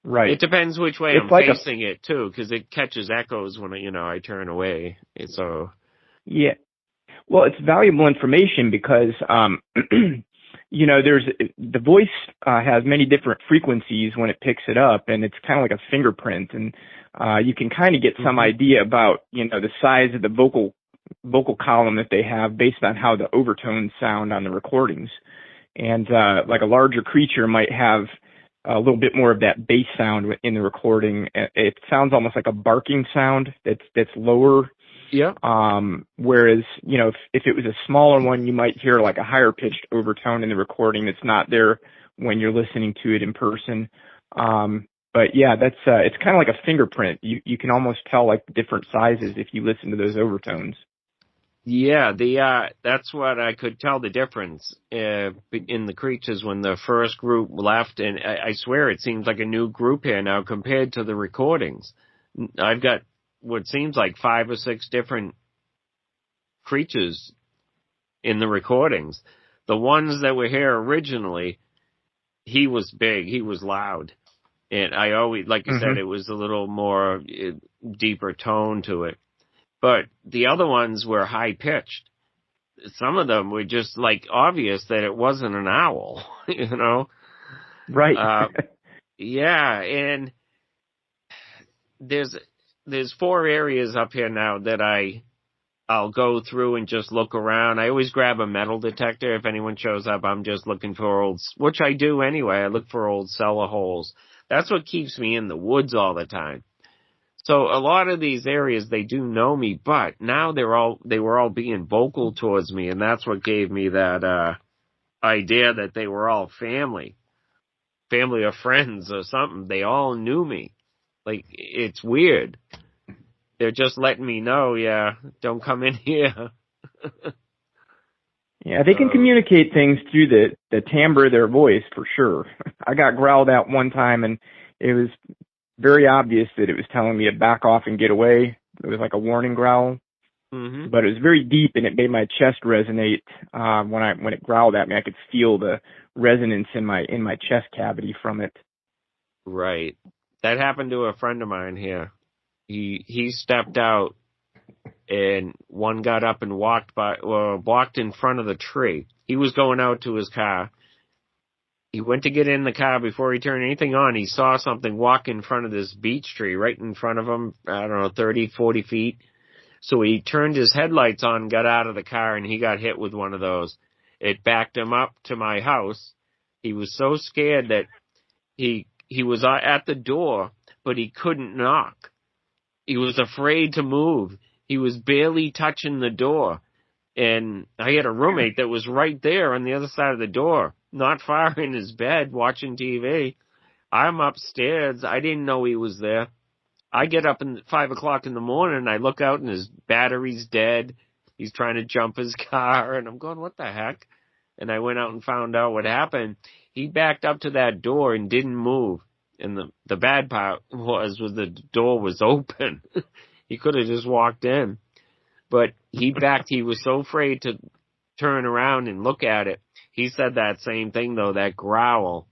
B: Right.
F: It depends which way I'm facing it too, because it catches echoes when I turn away. So. Yeah.
B: Well, it's valuable information because, there's the voice has many different frequencies when it picks it up, and it's kind of like a fingerprint, and you can kind of get some idea about the size of the vocal column that they have based on how the overtones sound on the recordings. And like a larger creature might have a little bit more of that bass sound in the recording. It sounds almost like a barking sound that's lower.
F: Yeah.
B: Whereas, if it was a smaller one, you might hear like a higher pitched overtone in the recording that's not there when you're listening to it in person. But yeah, that's, it's kind of like a fingerprint. You can almost tell like different sizes if you listen to those overtones.
F: Yeah, that's what I could tell the difference in the creatures when the first group left, and I swear it seems like a new group here now compared to the recordings. I've got what seems like 5 or 6 different creatures in the recordings. The ones that were here originally, he was big, he was loud, and I always, like I said, it was a little more deeper tone to it. But the other ones were high-pitched. Some of them were just, like, obvious that it wasn't an owl,
B: Right.
F: Yeah, and there's 4 areas up here now that I'll go through and just look around. I always grab a metal detector. If anyone shows up, I'm just looking for which I do anyway. I look for old cellar holes. That's what keeps me in the woods all the time. So a lot of these areas, they do know me, but now they were all being vocal towards me, and that's what gave me that idea that they were all family or friends or something. They all knew me. Like, it's weird. They're just letting me know, don't come in here.
B: Yeah, they can communicate things through the timbre of their voice for sure. I got growled at one time, and it was very obvious that it was telling me to back off and get away. It was like a warning growl.
F: Mm-hmm.
B: But it was very deep, and it made my chest resonate. When it growled at me, I could feel the resonance in my chest cavity from it.
F: Right. That happened to a friend of mine here. He stepped out, and one got up and walked in front of the tree. He was going out to his car. He went to get in the car before he turned anything on. He saw something walk in front of this beech tree right in front of him, 30, 40 feet. So he turned his headlights on, got out of the car, and he got hit with one of those. It backed him up to my house. He was so scared that he was at the door, but he couldn't knock. He was afraid to move. He was barely touching the door. And I had a roommate that was right there on the other side of the door, not far in his bed, watching TV. I'm upstairs. I didn't know he was there. I get up at 5 o'clock in the morning, and I look out, and his battery's dead. He's trying to jump his car, and I'm going, what the heck? And I went out and found out what happened. He backed up to that door and didn't move. And the bad part was the door was open. He could have just walked in. But he was so afraid to turn around and look at it. He said that same thing, though, that growl.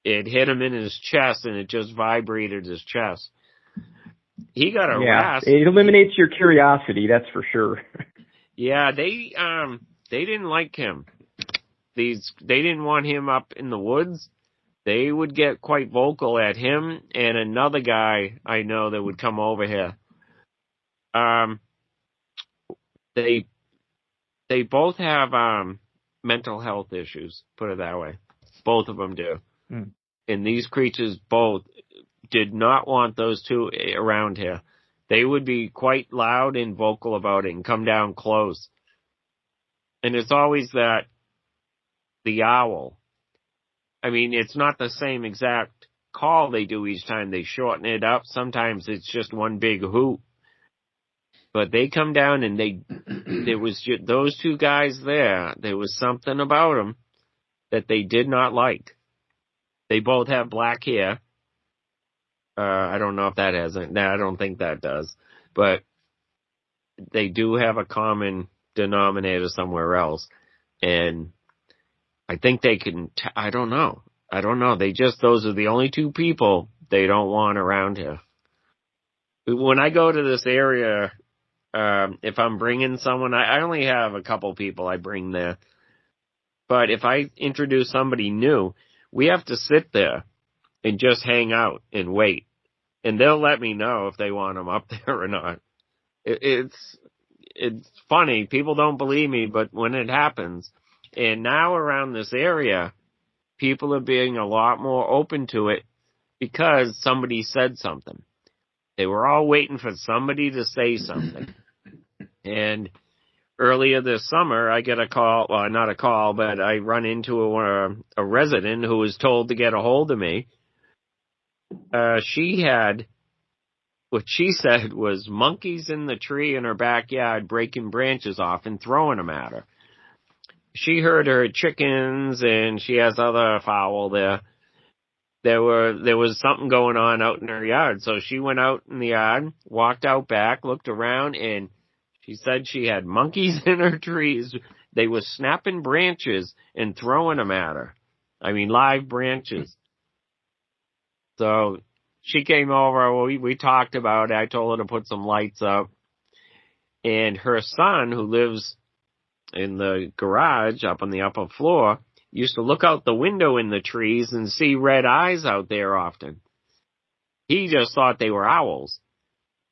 F: It hit him in his chest, and it just vibrated his chest. He got harassed.
B: Yeah, it eliminates your curiosity, that's for sure.
F: Yeah, they didn't like him. They didn't want him up in the woods. They would get quite vocal at him and another guy I know that would come over here. They both have mental health issues, put it that way. Both of them do. Mm. And these creatures both did not want those two around here. They would be quite loud and vocal about it and come down close. And it's always the owl. I mean, it's not the same exact call they do each time. They shorten it up. Sometimes it's just one big hoot. But they come down, and there was just those two guys there. There was something about them that they did not like. They both have black hair. I don't know if that has it. No, I don't think that does. But they do have a common denominator somewhere else. And I think they can, I don't know. Those are the only two people they don't want around here. When I go to this area, if I'm bringing someone, I only have a couple people I bring there. But if I introduce somebody new, we have to sit there and just hang out and wait. And they'll let me know if they want them up there or not. It's funny. People don't believe me, but when it happens, and now around this area, people are being a lot more open to it because somebody said something. They were all waiting for somebody to say something. And earlier this summer, I get a call, well, not a call, but I run into a resident who was told to get a hold of me. She had, what she said was monkeys in the tree in her backyard breaking branches off and throwing them at her. She heard her chickens, and she has other fowl there. There was something going on out in her yard. So she went out in the yard, walked out back, looked around, and she said she had monkeys in her trees. They were snapping branches and throwing them at her. I mean, live branches. So she came over. We talked about it. I told her to put some lights up. And her son, who lives in the garage up on the upper floor, used to look out the window in the trees and see red eyes out there often. He just thought they were owls.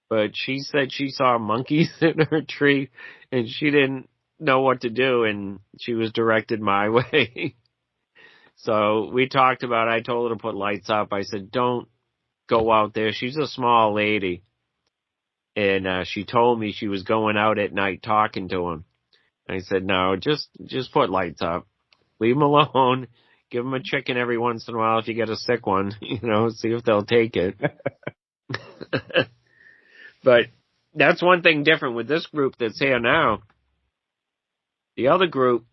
F: But she said she saw monkeys in her tree, and she didn't know what to do, and she was directed my way. So we talked about it. I told her to put lights up. I said, don't go out there. She's a small lady. And she told me she was going out at night talking to him. I said, no, just put lights up. Leave them alone. Give them a chicken every once in a while if you get a sick one. See if they'll take it. But that's one thing different with this group that's here now. The other group,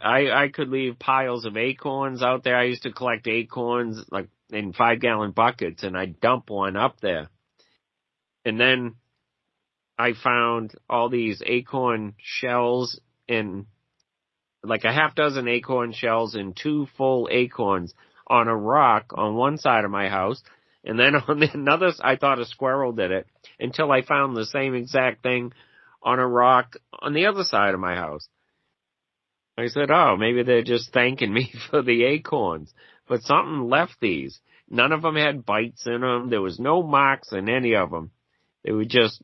F: I could leave piles of acorns out there. I used to collect acorns, like in 5-gallon buckets, and I'd dump one up there. And then I found all these acorn shells and like a half dozen acorn shells and 2 full acorns on a rock on one side of my house. And then on the another, I thought a squirrel did it until I found the same exact thing on a rock on the other side of my house. I said, oh, maybe they're just thanking me for the acorns. But something left these. None of them had bites in them. There was no marks in any of them. They were just,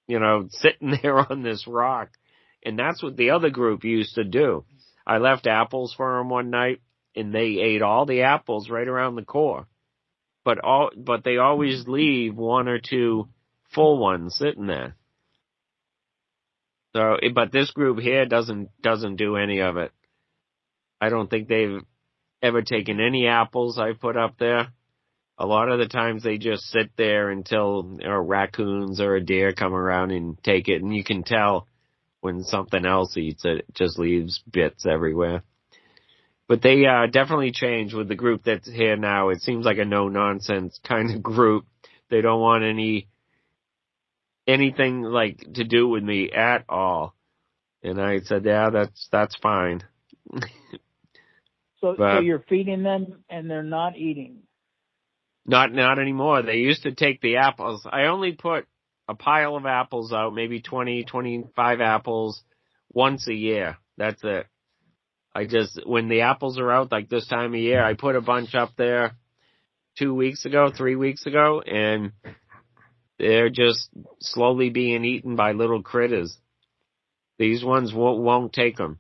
F: sitting there on this rock. And that's what the other group used to do. I left apples for them one night, and they ate all the apples right around the core. But they always leave 1 or 2 full ones sitting there. So, but this group here doesn't do any of it. I don't think they've ever taken any apples I put up there. A lot of the times they just sit there until raccoons or a deer come around and take it, and you can tell when something else eats it. It just leaves bits everywhere. But they definitely changed with the group that's here now. It seems like a no-nonsense kind of group. They don't want anything like to do with me at all. And I said, yeah, that's fine.
H: So you're feeding them and they're not eating?
F: Not anymore. They used to take the apples. I only put a pile of apples out, maybe 20, 25 apples once a year. That's it. When the apples are out, like this time of year, I put a bunch up there 3 weeks ago, and they're just slowly being eaten by little critters. These ones won't take them.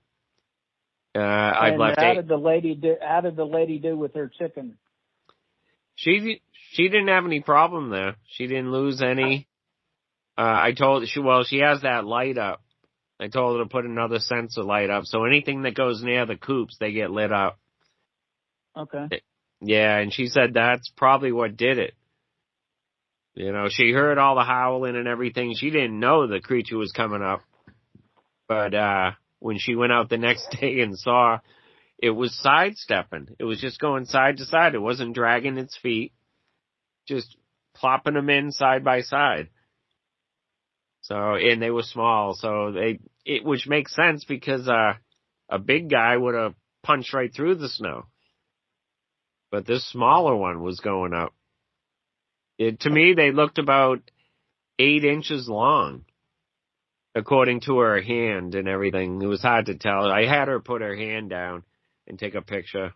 F: I've left.
H: How did the lady do with her chicken?
F: She didn't have any problem there. She didn't lose any. She has that light up. I told her to put another sensor light up, so anything that goes near the coops, they get lit up.
H: Okay.
F: Yeah, and she said that's probably what did it. She heard all the howling and everything. She didn't know the creature was coming up. But when she went out the next day and saw, it was sidestepping. It was just going side to side. It wasn't dragging its feet, just plopping them in side by side. So, and they were small, so which makes sense because a big guy would have punched right through the snow. But this smaller one was going up. To me, they looked about 8 inches long, according to her hand and everything. It was hard to tell. I had her put her hand down and take a picture,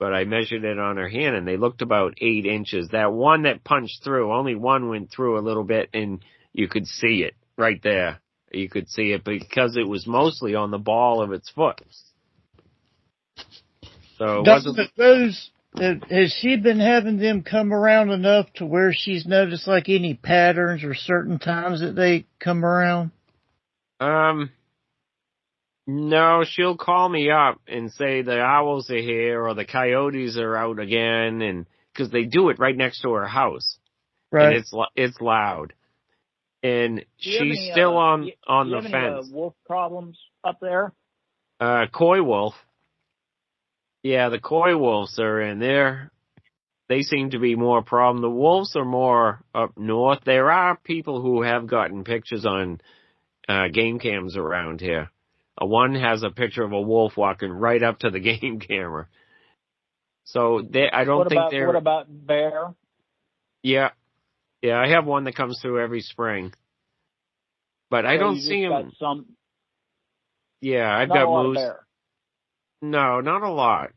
F: but I measured it on her hand, and they looked about 8 inches. That one that punched through, only one went through a little bit, and you could see it right there. You could see it because it was mostly on the ball of its foot. So
G: has she been having them come around enough to where she's noticed like any patterns or certain times that they come around?
F: No, she'll call me up and say the owls are here or the coyotes are out again, and because they do it right next to her house. Right. And it's loud. And she's still on the fence.
H: Any wolf problems up there?
F: Coy wolf. Yeah, the coy wolves are in there. They seem to be more a problem. The wolves are more up north. There are people who have gotten pictures on game cams around here. One has a picture of a wolf walking right up to the game camera. So I don't think they're...
H: What about bear?
F: Yeah. Yeah, I have one that comes through every spring. But I don't see him. Yeah, I've got moose. Bear. No, not a lot.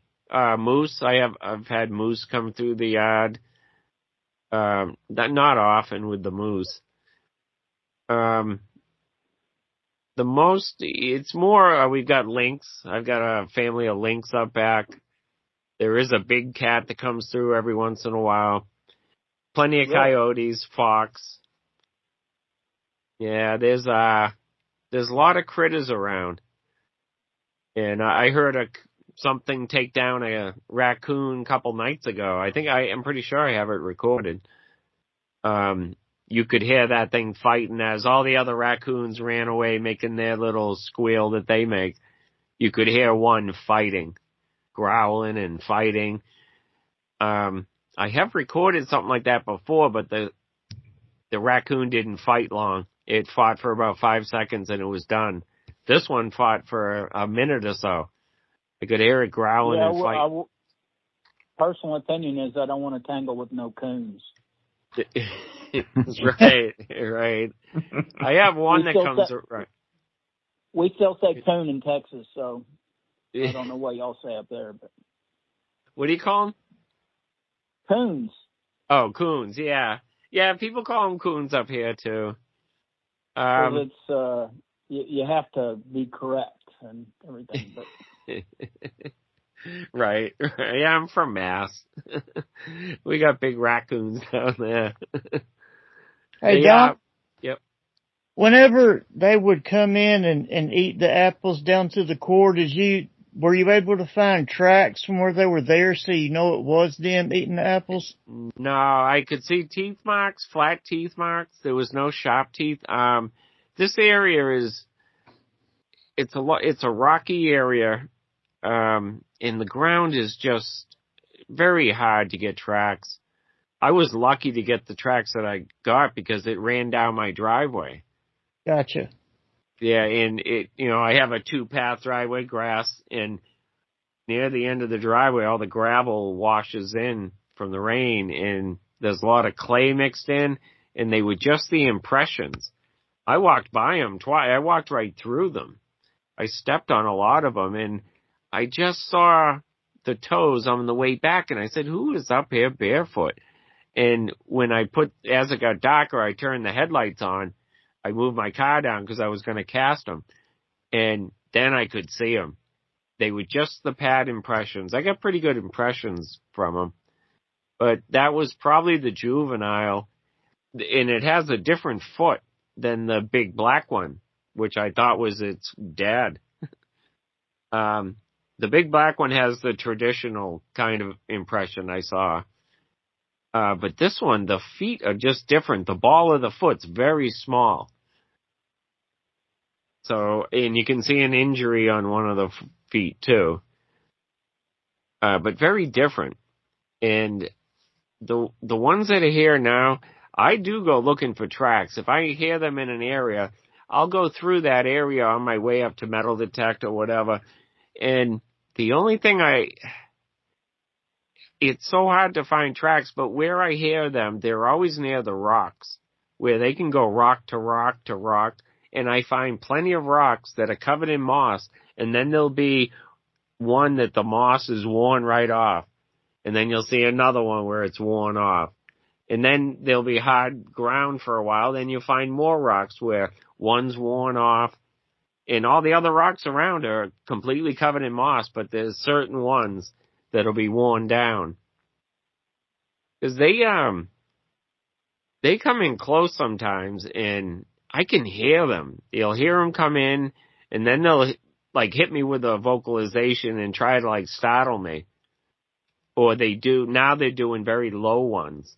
F: Moose, I've had moose come through the yard. Not often with the moose. It's more, we've got lynx. I've got a family of lynx up back. There is a big cat that comes through every once in a while. Plenty of coyotes, fox. Yeah, there's a lot of critters around. And I heard something take down a raccoon a couple nights ago. I'm pretty sure I have it recorded. You could hear that thing fighting as all the other raccoons ran away, making their little squeal that they make. You could hear one fighting, growling and fighting. I have recorded something like that before, but the raccoon didn't fight long. It fought for about 5 seconds and it was done. This one fought for a minute or so. I could hear it growling and fight.
H: Personal opinion is I don't want to tangle with no coons.
F: Right. I have one that comes right.
H: We still say coon in Texas, so I don't know what y'all say up there. But
F: what do you call them?
H: Coons.
F: Oh, coons. Yeah, yeah. People call them coons up here too.
H: It's you have to be correct and everything. But
F: right. Yeah, I'm from Mass. We got big raccoons down there.
G: Hey, Doc.
F: Yep.
G: Whenever they would come in and eat the apples down to the core, were you able to find tracks from where they were there so you know it was them eating the apples?
F: No, I could see teeth marks, flat teeth marks. There was no sharp teeth. This area it's a rocky area. And the ground is just very hard to get tracks. I was lucky to get the tracks that I got because it ran down my driveway.
G: Gotcha.
F: Yeah, and I have a 2-path driveway, grass, and near the end of the driveway, all the gravel washes in from the rain, and there's a lot of clay mixed in, and they were just the impressions. I walked by them twice. I walked right through them. I stepped on a lot of them, and I just saw the toes on the way back, and I said, who is up here barefoot? And as it got darker, I turned the headlights on. I moved my car down because I was going to cast them. And then I could see them. They were just the pad impressions. I got pretty good impressions from them. But that was probably the juvenile. And it has a different foot than the big black one, which I thought was its dad. The big black one has the traditional kind of impression I saw. But this one, the feet are just different. The ball of the foot's very small. So, and you can see an injury on one of the feet too. But very different. And the ones that are here now, I do go looking for tracks. If I hear them in an area, I'll go through that area on my way up to metal detect or whatever. And the only thing it's so hard to find tracks, but where I hear them, they're always near the rocks, where they can go rock to rock to rock, and I find plenty of rocks that are covered in moss, and then there'll be one that the moss is worn right off, and then you'll see another one where it's worn off, and then there'll be hard ground for a while, then you'll find more rocks where one's worn off, and all the other rocks around are completely covered in moss, but there's certain ones that'll be worn down. Because they come in close sometimes, and I can hear them. You'll hear them come in, and then they'll hit me with a vocalization and try to startle me. Or they do, now they're doing very low ones.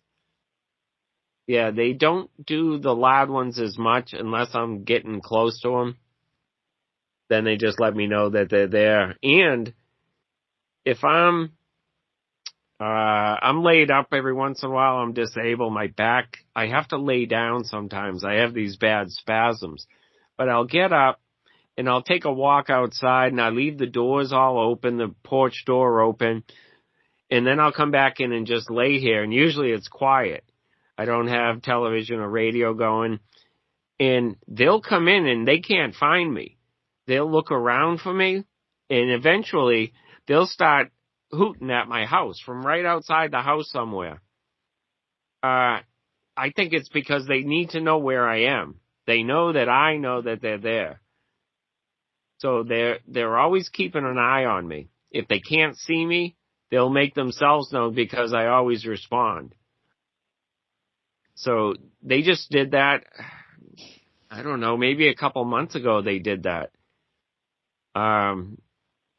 F: Yeah, they don't do the loud ones as much unless I'm getting close to them. Then they just let me know that they're there. And if I'm laid up every once in a while, I'm disabled, my back, I have to lay down sometimes. I have these bad spasms. But I'll get up and I'll take a walk outside and I leave the doors all open, the porch door open, and then I'll come back in and just lay here. And usually it's quiet. I don't have television or radio going. And they'll come in and they can't find me. They'll look around for me, and eventually they'll start hooting at my house from right outside the house somewhere. I think it's because they need to know where I am. They know that I know that they're there. So they're always keeping an eye on me. If they can't see me, they'll make themselves known because I always respond. So they just did that. I don't know, maybe a couple months ago they did that.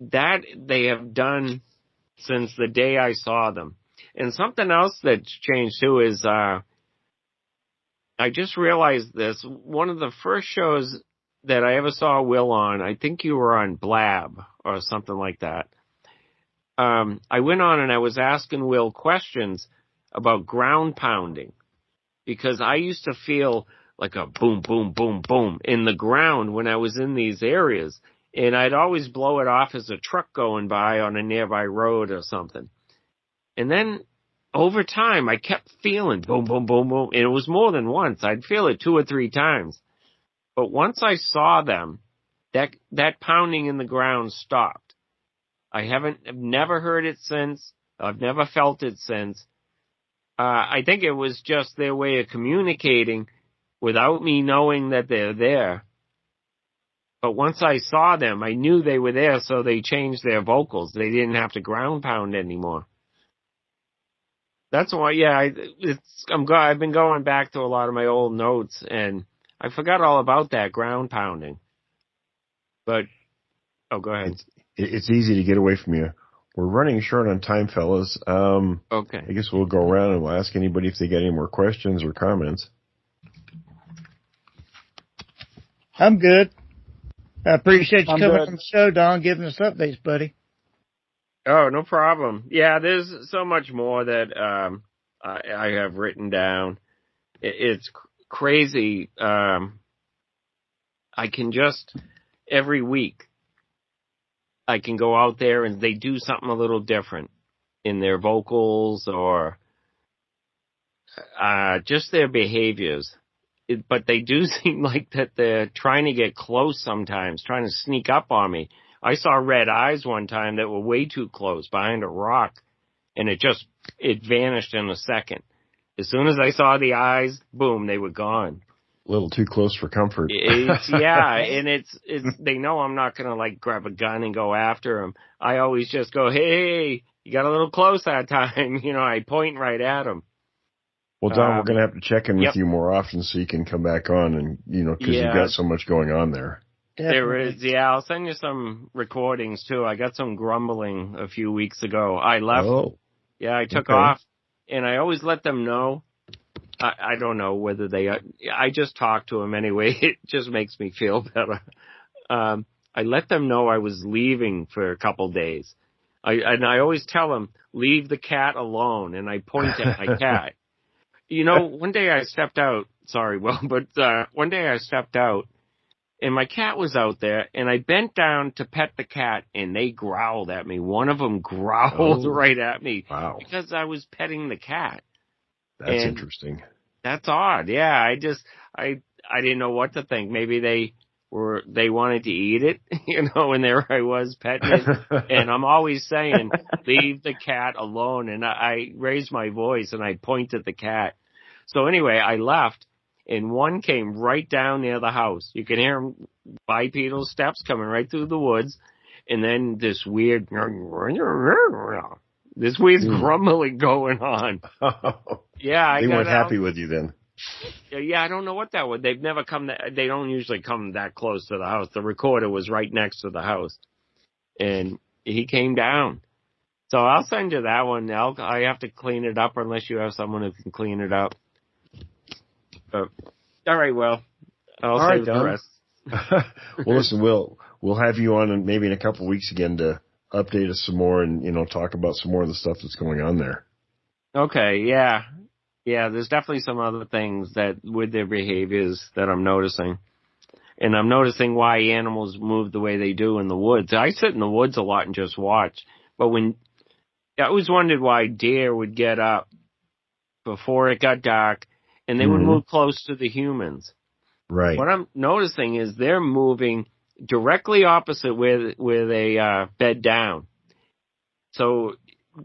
F: That they have done since the day I saw them. And something else that's changed too is, I just realized this. One of the first shows that I ever saw Will on, I think you were on Blab or something like that. I went on and I was asking Will questions about ground pounding, because I used to feel like a boom, boom, boom, boom in the ground when I was in these areas. And I'd always blow it off as a truck going by on a nearby road or something. And then over time, I kept feeling boom, boom, boom, boom. And it was more than once. I'd feel it 2 or 3 times. But once I saw them, that pounding in the ground stopped. I've never heard it since. I've never felt it since. I think it was just their way of communicating without me knowing that they're there. But once I saw them, I knew they were there, so they changed their vocals. They didn't have to ground pound anymore. That's why, I've been going back to a lot of my old notes, and I forgot all about that ground pounding. But, go ahead.
E: It's easy to get away from you. We're running short on time, fellas.
F: Okay.
E: I guess we'll go around and we'll ask anybody if they got any more questions or comments.
G: I'm good. I appreciate you coming on the show, Don, giving us updates, buddy.
F: Oh, no problem. Yeah, there's so much more that I have written down. It's crazy. I can just, every week, I can go out there and they do something a little different in their vocals or just their behaviors. But they do seem like that they're trying to get close sometimes, trying to sneak up on me. I saw red eyes one time that were way too close behind a rock, and it vanished in a second. As soon as I saw the eyes, boom, they were gone.
E: A little too close for comfort.
F: And they know I'm not going to like grab a gun and go after them. I always just go, hey, you got a little close that time. I point right at them.
E: Well, Don, we're going to have to check in with you more often so you can come back on and, because you've got so much going on there.
F: Definitely. There is, I'll send you some recordings too. I got some grumbling a few weeks ago. I left. Oh. Yeah, I took off, and I always let them know. I don't know whether I just talk to them anyway. It just makes me feel better. I let them know I was leaving for a couple days. I always tell them, leave the cat alone, and I point at my cat. One day I stepped out, one day I stepped out, and my cat was out there, and I bent down to pet the cat, and they growled at me. One of them growled right at me.
E: Wow.
F: Because I was petting the cat.
E: That's interesting.
F: That's odd. Yeah, I didn't know what to think. Maybe they wanted to eat it, and there I was petting it. And I'm always saying, leave the cat alone. And I raised my voice and I pointed at the cat. So anyway, I left, and one came right down near the house. You can hear him bipedal steps coming right through the woods. And then this weird grumbling going on. Yeah,
E: they weren't happy with you then.
F: Yeah, I don't know what that was. They've never come. They don't usually come that close to the house. The recorder was right next to the house, and he came down. So I'll send you that one. I have to clean it up unless you have someone who can clean it up. All right, well, I'll save the rest.
E: Well, listen, we'll have you on and maybe in a couple of weeks again to update us some more and talk about some more of the stuff that's going on there.
F: Okay, yeah. Yeah, there's definitely some other things that with their behaviors that I'm noticing. And I'm noticing why animals move the way they do in the woods. I sit in the woods a lot and just watch. But I always wondered why deer would get up before it got dark and they would move close to the humans.
E: Right.
F: What I'm noticing is they're moving directly opposite where they bed down. So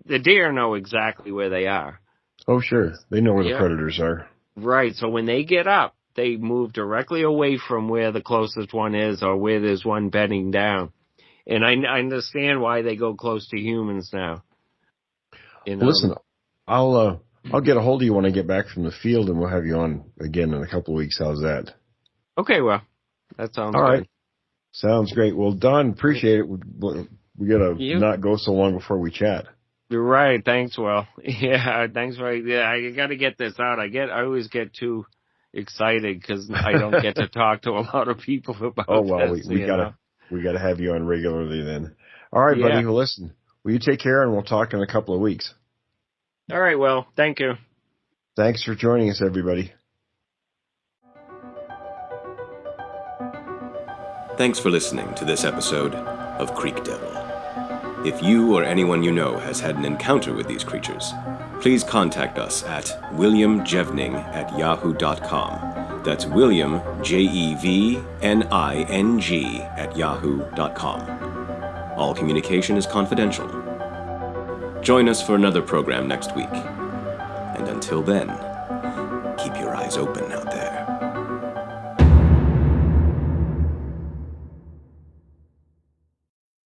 F: the deer know exactly where they are.
E: Oh, sure. They know where the predators are.
F: Right. So when they get up, they move directly away from where the closest one is or where there's one bedding down. And I understand why they go close to humans now.
E: Listen, I'll get a hold of you when I get back from the field, and we'll have you on again in a couple of weeks. How's that?
F: Okay, well, that sounds
E: all
F: good.
E: Right. Sounds great. Well, Don, appreciate it. We got to not go so long before we chat.
F: You're right. Thanks, Will. Yeah, thanks for. Yeah, I got to get this out. I always get too excited because I don't get to talk to a lot of people about.
E: Oh well, we got to have you on regularly then. All right, buddy. Well, listen, Well, you take care, and we'll talk in a couple of weeks.
F: All right, well, thank you.
E: Thanks for joining us, everybody.
D: Thanks for listening to this episode of Creek Devil. If you or anyone you know has had an encounter with these creatures, please contact us at williamjevning@yahoo.com. That's William, Jevning @yahoo.com. All communication is confidential. Join us for another program next week. And until then, keep your eyes open out there.